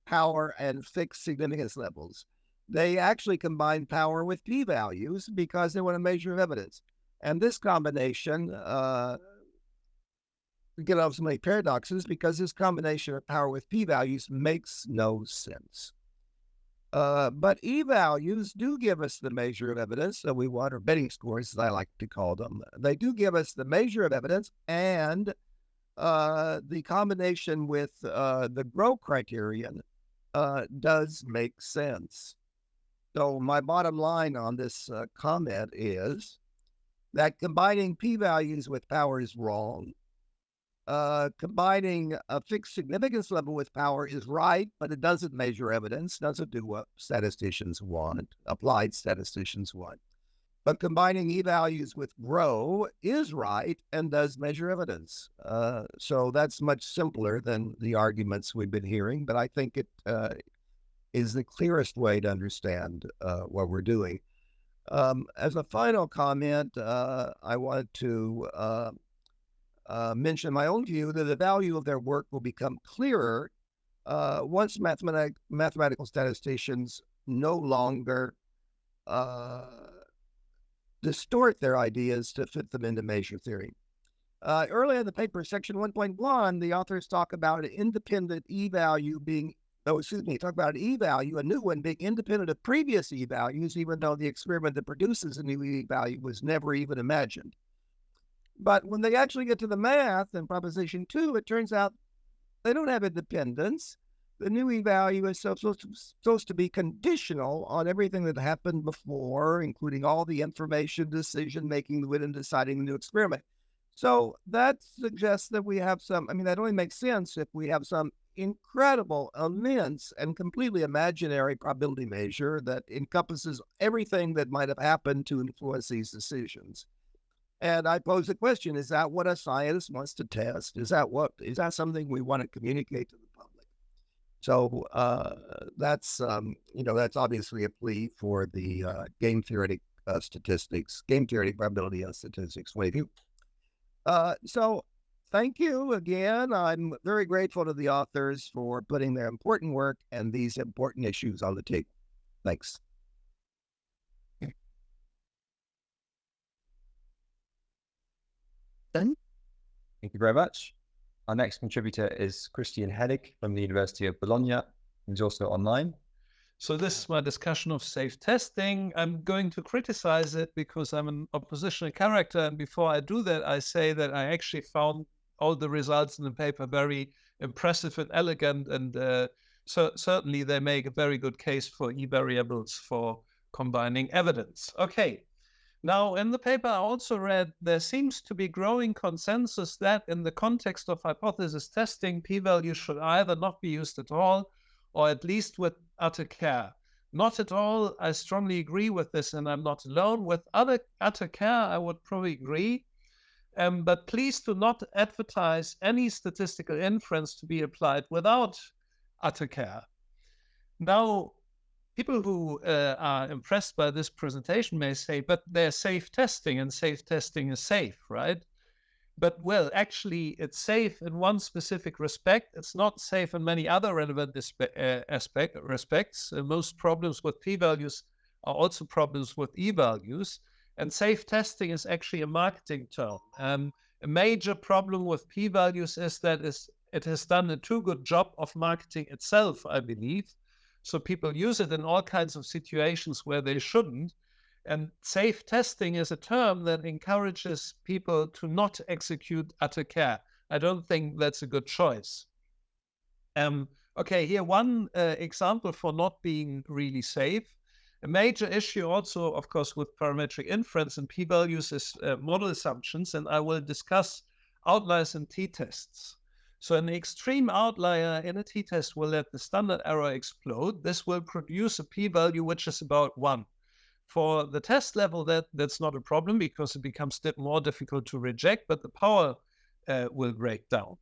power and fixed significance levels. They actually combine power with p-values because they want to measure evidence. And this combination, we get off so many paradoxes because this combination of power with p-values makes no sense. But e-values do give us the measure of evidence that we want, or betting scores, as I like to call them. They do give us the measure of evidence, and the combination with the GROW criterion does make sense. So my bottom line on this comment is that combining p-values with power is wrong. Combining a fixed significance level with power is right, but it doesn't measure evidence, doesn't do what statisticians want, applied statisticians want. But combining e-values with GROW is right and does measure evidence. So that's much simpler than the arguments we've been hearing, but I think it is the clearest way to understand what we're doing. As a final comment, I want to mention my own view that the value of their work will become clearer once mathematical statisticians no longer distort their ideas to fit them into measure theory. Early in the paper, section 1.1, the authors talk about an independent e-value being, talk about an e-value, a new one being independent of previous e-values, even though the experiment that produces a new e-value was never even imagined. But when they actually get to the math in proposition 2, it turns out they don't have independence. The new e-value is supposed to be conditional on everything that happened before, including all the information, decision-making within deciding the new experiment. So that suggests that we have some, that only makes sense if we have some incredible, immense, and completely imaginary probability measure that encompasses everything that might have happened to influence these decisions. And I pose the question, is that what a scientist wants to test? Is that something we want to communicate to the public? So that's obviously a plea for the game theoretic probability and statistics point of view. So thank you again. I'm very grateful to the authors for putting their important work and these important issues on the table. Thanks. Done. Thank you very much. Our next contributor is Christian Hennig from the University of Bologna. He's also online. So this is my discussion of safe testing. I'm going to criticize it because I'm an oppositional character. And before I do that, I say that I actually found all the results in the paper very impressive and elegant. And certainly they make a very good case for e-variables for combining evidence. Okay. Now, in the paper, I also read there seems to be growing consensus that in the context of hypothesis testing, p-values should either not be used at all or at least with utter care. Not at all, I strongly agree with this, and I'm not alone. With utter care, I would probably agree. But please do not advertise any statistical inference to be applied without utter care. Now, people who are impressed by this presentation may say, but they're safe testing, and safe testing is safe, right? But, well, actually, it's safe in one specific respect. It's not safe in many other relevant respects. Most problems with p-values are also problems with e-values. And safe testing is actually a marketing term. A major problem with p-values is that it has done a too good job of marketing itself, I believe. So people use it in all kinds of situations where they shouldn't. And safe testing is a term that encourages people to not execute utter care. I don't think that's a good choice. Okay, here one example for not being really safe. A major issue also, of course, with parametric inference and p-values is model assumptions, and I will discuss outliers and t-tests. So an extreme outlier in a t-test will let the standard error explode. This will produce a p-value which is about 1. For the test level, that's not a problem because it becomes more difficult to reject, but the power will break down.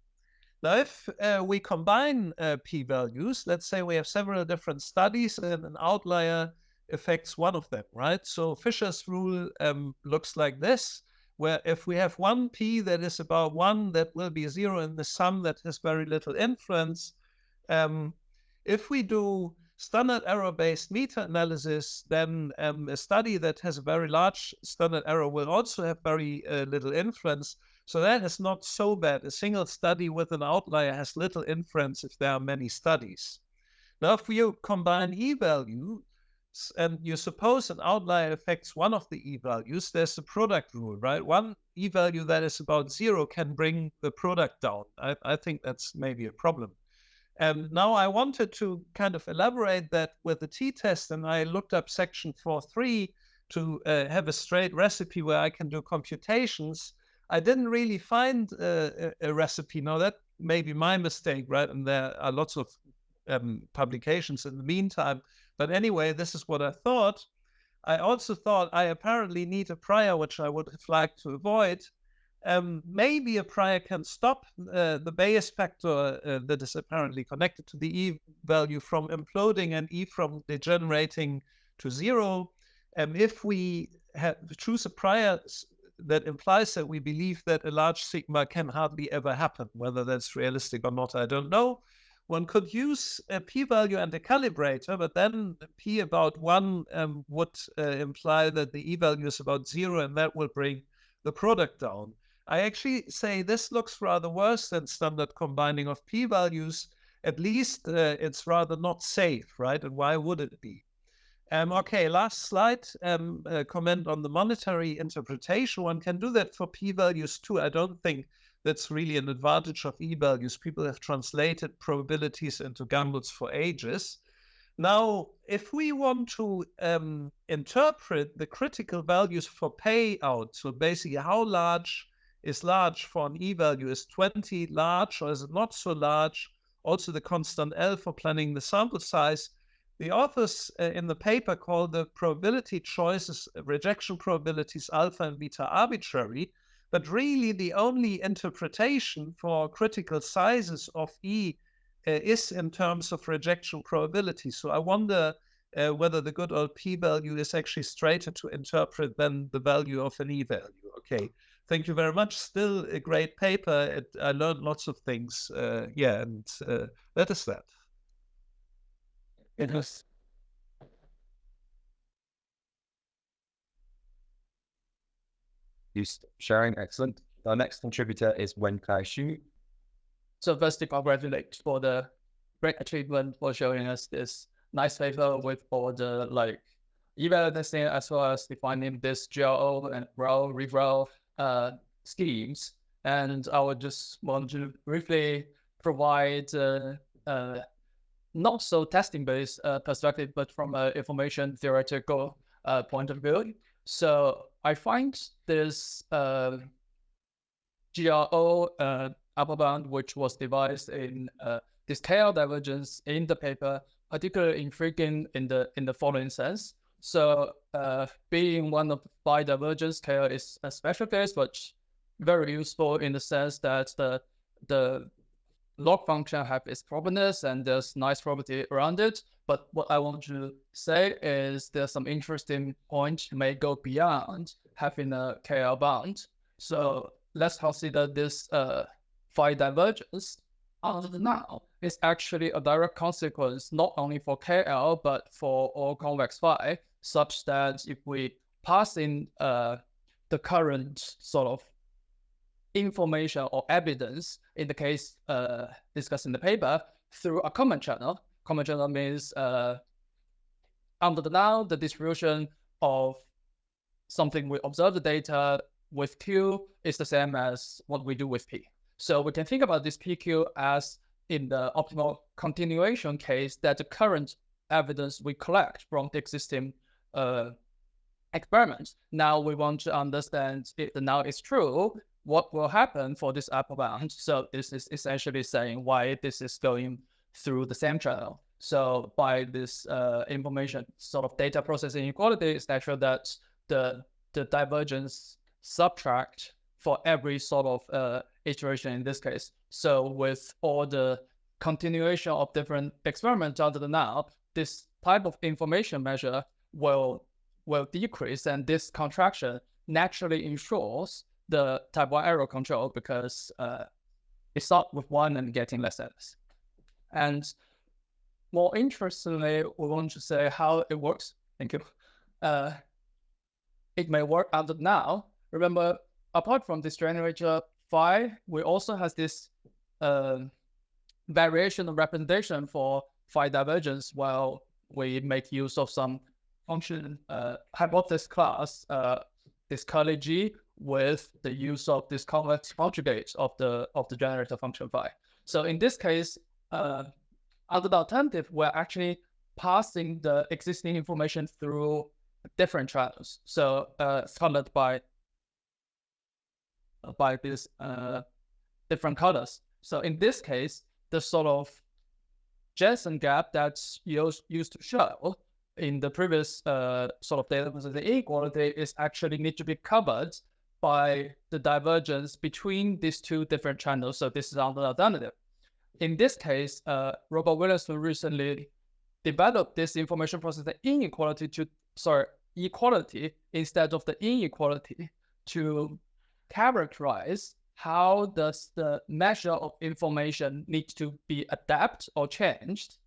Now, if we combine p-values, let's say we have several different studies and an outlier affects one of them, right? So Fisher's rule looks like this, where if we have one p that is about 1, that will be 0 in the sum that has very little influence. If we do standard error-based meta-analysis, then a study that has a very large standard error will also have very little influence. So that is not so bad. A single study with an outlier has little influence if there are many studies. Now, if you combine e-value and you suppose an outlier affects one of the e-values, there's the product rule, right? One e-value that is about 0 can bring the product down. I think that's maybe a problem. Now I wanted to kind of elaborate that with the t-test, and I looked up section 4.3 to have a straight recipe where I can do computations. I didn't really find a recipe. Now that may be my mistake, right? And there are lots of publications in the meantime. But anyway, this is what I thought. I also thought I apparently need a prior, which I would have liked to avoid. Maybe a prior can stop the Bayes factor that is apparently connected to the E value from imploding and E from degenerating to 0. If we choose a prior that implies that we believe that a large sigma can hardly ever happen, whether that's realistic or not, I don't know. One could use a p-value and a calibrator, but then p about 1 would imply that the e-value is about 0, and that will bring the product down. I actually say this looks rather worse than standard combining of p-values. At least it's rather not safe, right? And why would it be? Okay, last slide, comment on the monetary interpretation. One can do that for p-values too. I don't think that's really an advantage of e-values. People have translated probabilities into gambles for ages. Now, if we want to interpret the critical values for payout, so basically how large is large for an e-value? Is 20 large or is it not so large? Also the constant L for planning the sample size. The authors in the paper call the probability choices, rejection probabilities alpha and beta arbitrary, but really the only interpretation for critical sizes of E is in terms of rejection probability. So I wonder whether the good old p-value is actually straighter to interpret than the value of an e-value. Okay, thank you very much. Still a great paper. I learned lots of things. Yeah, and that is that. It was sharing, excellent. Our next contributor is Wenkai Xu. So firstly, congratulate for the great achievement for showing us this nice paper with all the eval testing as well as defining this GRO and RO, ReRO schemes. And I would just want to briefly provide not so testing-based perspective, but from an information theoretical point of view. So I find this GRO upper bound, which was devised in this KL divergence in the paper, particularly intriguing in the following sense. So being one of phi divergence, KL is a special case, but very useful in the sense that the log function have its properties and there's nice property around it. But what I want to say is there's some interesting points may go beyond having a KL bound. So let's consider this phi divergence. Until now, is actually a direct consequence not only for KL but for all convex phi, such that if we pass in the current sort of information or evidence in the case discussed in the paper through a common channel. Common channel means under the now, the distribution of something we observe the data with Q is the same as what we do with P. So we can think about this PQ as in the optimal continuation case that the current evidence we collect from the existing experiments. Now we want to understand if the now is true, what will happen for this upper bound. So this is essentially saying why this is going through the same channel. So by this information sort of data processing inequality, it's natural that the divergence subtract for every sort of iteration in this case. So with all the continuation of different experiments under the now, this type of information measure will decrease, and this contraction naturally ensures the type 1 error control because it starts with 1 and getting less errors. And more interestingly, we want to say how it works. Thank you. It may work under now. Remember, apart from this generator phi, we also have this variation of representation for phi divergence while we make use of some function hypothesis class, this curly G, with the use of this convex conjugate of the generator function phi. So in this case, under the alternative, we're actually passing the existing information through different channels. So colored by these different colors. So in this case, the sort of Jensen gap that's used to show in the previous sort of data processing inequality is actually need to be covered by the divergence between these two different channels. So this is another alternative. In this case, Robert Williamson recently developed this information processing inequality equality instead of the inequality to characterize how does the measure of information need to be adapted or changed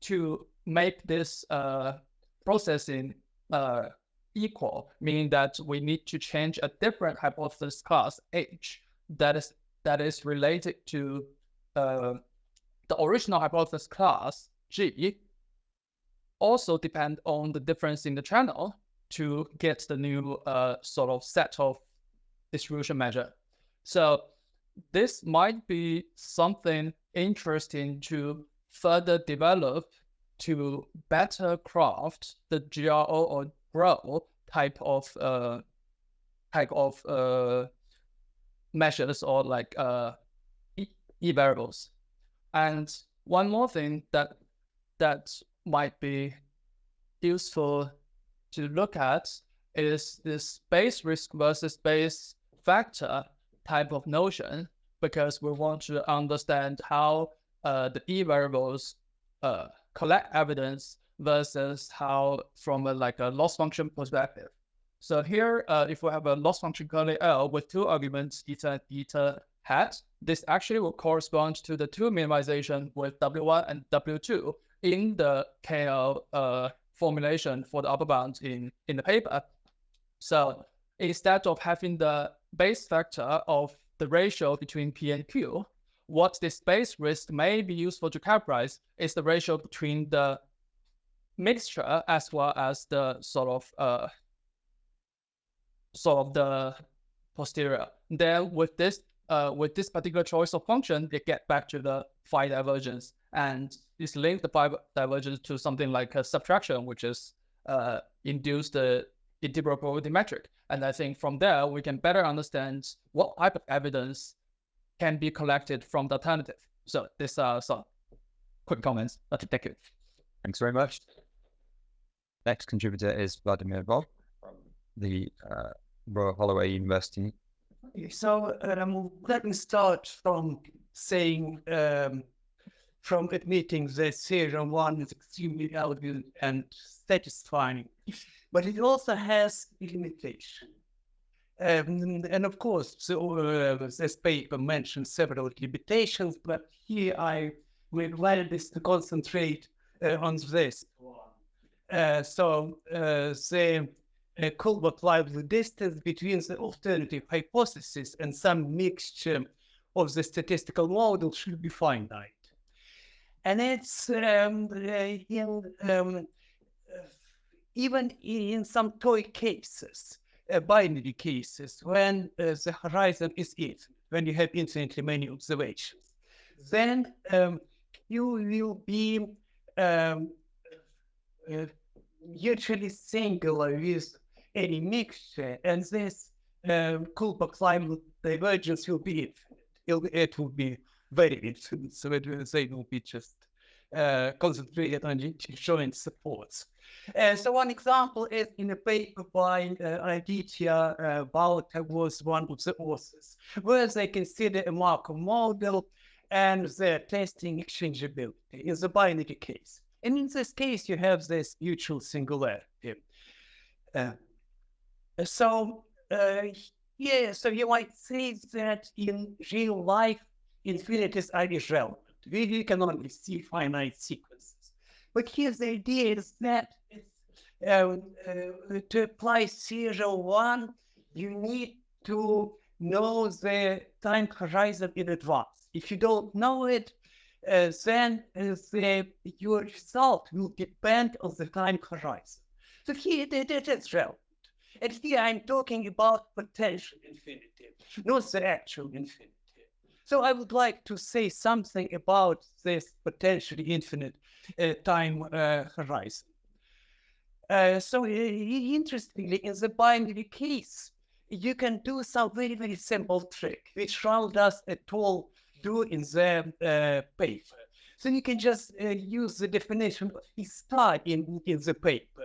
to make this processing equal, meaning that we need to change a different hypothesis class H that is related to the original hypothesis class G, also depend on the difference in the channel to get the new sort of set of distribution measure. So this might be something interesting to further develop to better craft the GRO or GRO type of measures or like E variables. And one more thing that might be useful to look at is this base risk versus base factor type of notion, because we want to understand how the E variables collect evidence versus how from a loss function perspective. So here, if we have a loss function curly L with two arguments, eta and eta hat, this actually will correspond to the two minimization with W1 and W2 in the KL formulation for the upper bound in the paper. So instead of having the base factor of the ratio between P and Q, what this base risk may be useful to characterize is the ratio between the mixture as well as the sort of the posterior. Then with this particular choice of function, they get back to the phi divergence, and this link the phi divergence to something like a subtraction, which is induced the integral probability metric. And I think from there, we can better understand what type of evidence can be collected from the alternative. So these are some quick comments. Thank you. Thanks very much. Next contributor is Vladimir Vol from the Royal Holloway University. So let me start from saying, from admitting that theorem 1 is extremely elegant and satisfying, but it also has limitation. And of course, this paper mentions several limitations, but here I will glad to concentrate on this one. So the Kullback-Lively distance between the alternative hypothesis and some mixture of the statistical model should be finite. And it's even in some toy cases, binary cases, when the horizon is infinite, when you have infinitely many observations, then you will be usually singular with any mixture, and this Kullback-Lively divergence will be infinite. It will be very infinite, so they will be just concentrated on showing supports. So one example is in a paper by Aditya Bauta was one of the authors, where they consider a Markov model and they're testing exchangeability in the binary case. And in this case, you have this mutual singularity. So you might say that in real life, infinities are irrelevant. We can only see finite sequences. But here the idea is that to apply theorem 1, you need to know the time horizon in advance. If you don't know it, then your result will depend on the time horizon. So here it is relevant. And here I'm talking about potential infinity, not the actual infinity. So I would like to say something about this potentially infinite time horizon. So interestingly, in the binary case, you can do some very, very simple trick, which Raul does at all do in the paper. So you can just use the definition of E star in the paper,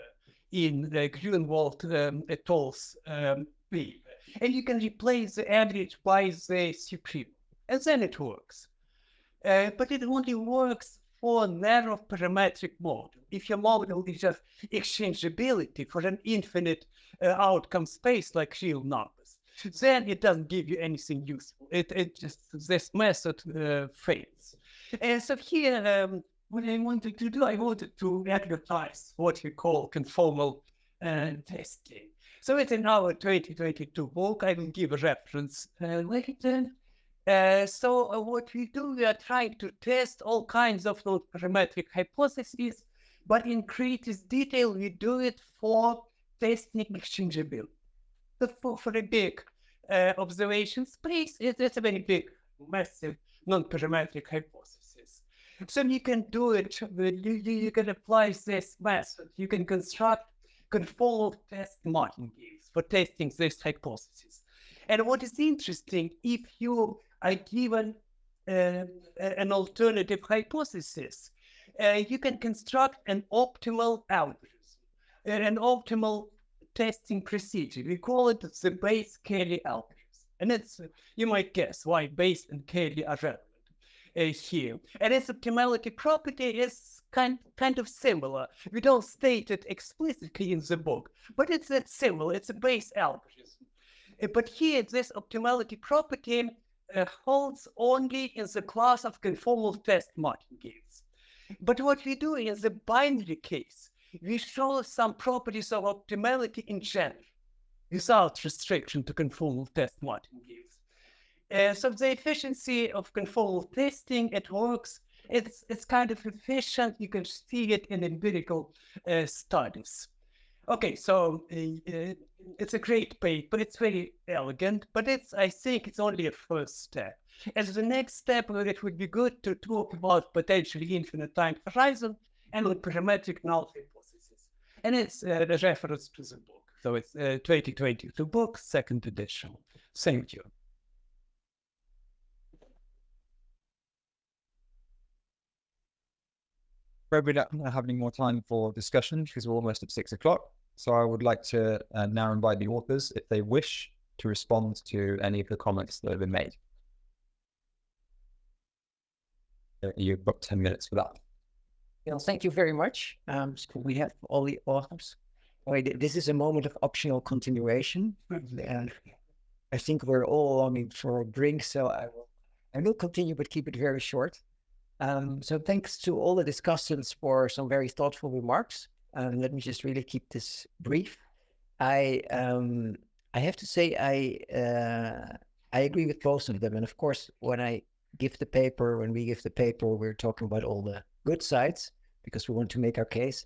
in Grünwald et al.'s paper. And you can replace the average by the supreme. And then it works. But it only works for narrow parametric model. If your model is just exchangeability for an infinite outcome space like real numbers, then it doesn't give you anything useful. It just, this method fails. And so here, what I wanted to do, I wanted to advertise what we call conformal testing. So it's in our 2022 book. I will give a reference later. So what we do, we are trying to test all kinds of non-parametric hypotheses, but in greatest detail, we do it for testing exchangeability. So for a big observation space, it's a very big, massive non-parametric hypothesis. So you can do it, you can apply this method. You can construct conformal test martingales for testing this hypothesis. And what is interesting, if you are given an alternative hypothesis, you can construct an optimal algorithm, an optimal testing procedure. We call it the Bayes-Cayley algorithm. And it's, you might guess why Bayes and Cayley are relevant here. And its optimality property is kind of similar. We don't state it explicitly in the book, but it's similar. It's a Bayes algorithm. But here, this optimality property holds only in the class of conformal test martingales. But what we do in the binary case, we show some properties of optimality in general, without restriction to conformal test martingales. So the efficiency of conformal testing, it works. It's kind of efficient. You can see it in empirical studies. Okay, so It's a great paper. It's very elegant, but I think it's only a first step. As the next step, it would be good to talk about potentially infinite time horizon and the parametric null hypothesis. And it's a reference to the book. So it's 2022 book, second edition. Thank you. We don't have any more time for discussion because we're almost at 6 o'clock. So I would like to now invite the authors, if they wish, to respond to any of the comments that have been made. You've got 10 minutes for that. Well, thank you very much. So we have all the authors. This is a moment of optional continuation. And I think we're all longing for a drink, so I will continue, but keep it very short. So thanks to all the discussants for some very thoughtful remarks. Let me just really keep this brief. I have to say I agree with both of them. And of course, when we give the paper, we're talking about all the good sides because we want to make our case.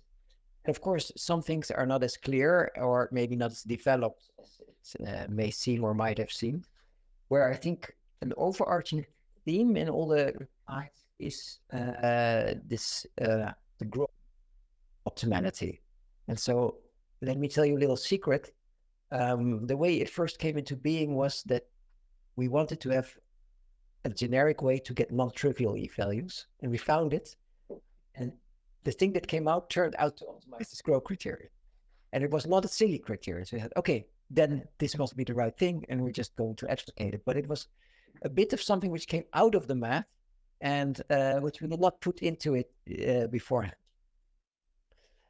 And of course, some things are not as clear or maybe not as developed as it may seem or might have seemed. Where I think an overarching theme in all the is the growth optimality. And so let me tell you a little secret. The way it first came into being was that we wanted to have a generic way to get non-trivial e-values, and we found it. And the thing that came out turned out to optimize this growth criterion. And it was not a silly criterion. So we had, okay, then this must be the right thing, and we're just going to advocate it. But it was a bit of something which came out of the math and which we did not put into it beforehand.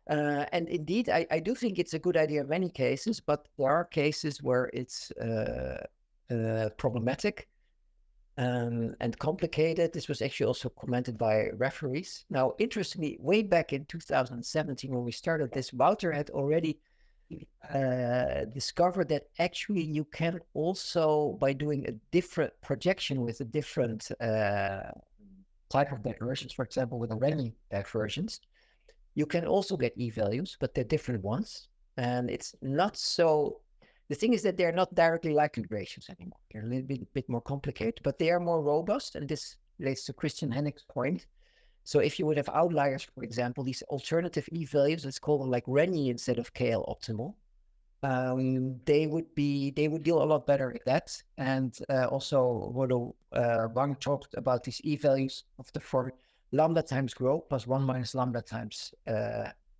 And indeed, I do think it's a good idea in many cases, but there are cases where it's problematic and complicated. This was actually also commented by referees. Now, interestingly, way back in 2017, when we started this, Wouter had already discovered that actually you can also, by doing a different projection with a different type of diversions, for example, with the Renyi diversions, you can also get e-values, but they're different ones. And it's not so... The thing is that they're not directly likelihood ratios anymore. They're a little bit more complicated, but they are more robust. And this relates to Christian Hennick's point. So if you would have outliers, for example, these alternative e-values, let's call them like Renyi instead of KL optimal, they would deal a lot better with that. And also, Wang talked about these e-values of the form lambda times rho plus 1 minus lambda times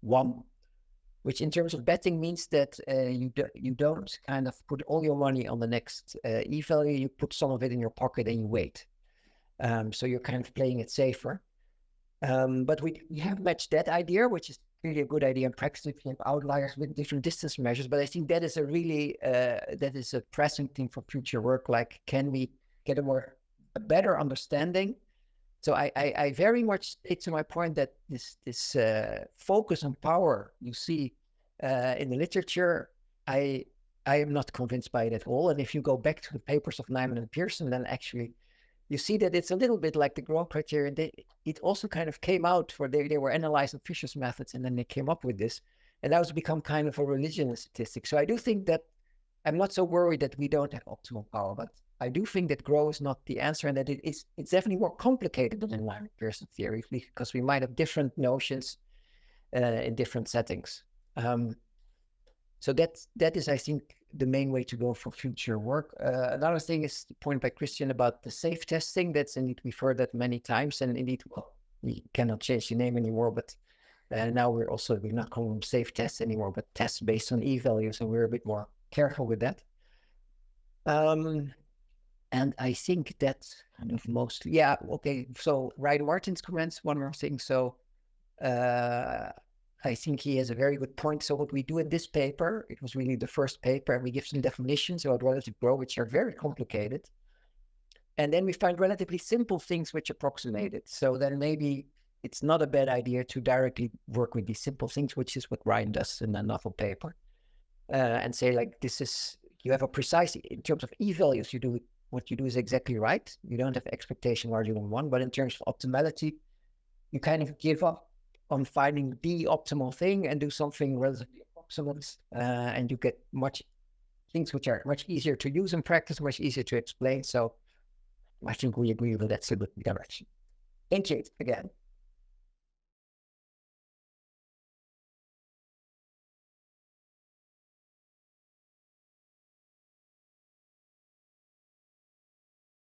1. Which in terms of betting means that you don't kind of put all your money on the next e-value, you put some of it in your pocket and you wait. So you're kind of playing it safer. But we have matched that idea, which is really a good idea in practice if you have outliers with different distance measures. But I think that is a pressing thing for future work. Like, can we get a better understanding? So I very much stick to my point that this focus on power you see in the literature, I am not convinced by it at all. And if you go back to the papers of Neymanian and Pearson, then actually you see that it's a little bit like the growth criterion. It also kind of came out they were analyzing Fisher's methods, and then they came up with this. And that was become kind of a religion in statistics. So I do think that I'm not so worried that we don't have optimal power, but I do think that grow is not the answer, and that it's definitely more complicated than in Neymanian Pearson theory because we might have different notions in different settings. So that is, I think, the main way to go for future work. Another thing is the point by Christian about the safe testing. That's indeed, we've heard that many times, and indeed, well, we cannot change the name anymore, but now we're not calling them safe tests anymore, but tests based on e-values, and we're a bit more careful with that. And I think that's kind of mostly, yeah, okay. So Ryan Martin's comments, one more thing. So I think he has a very good point. So what we do in this paper, it was really the first paper, and we give some definitions about relative growth, which are very complicated. And then we find relatively simple things which approximate it. So then maybe it's not a bad idea to directly work with these simple things, which is what Ryan does in a novel paper. And say, like, you have a precise, in terms of e-values, what you do is exactly right. You don't have expectation larger than 1, but in terms of optimality, you kind of give up on finding the optimal thing and do something relatively approximate, and you get much things which are much easier to use in practice, much easier to explain. So I think we agree that that's a good direction. Thank you again.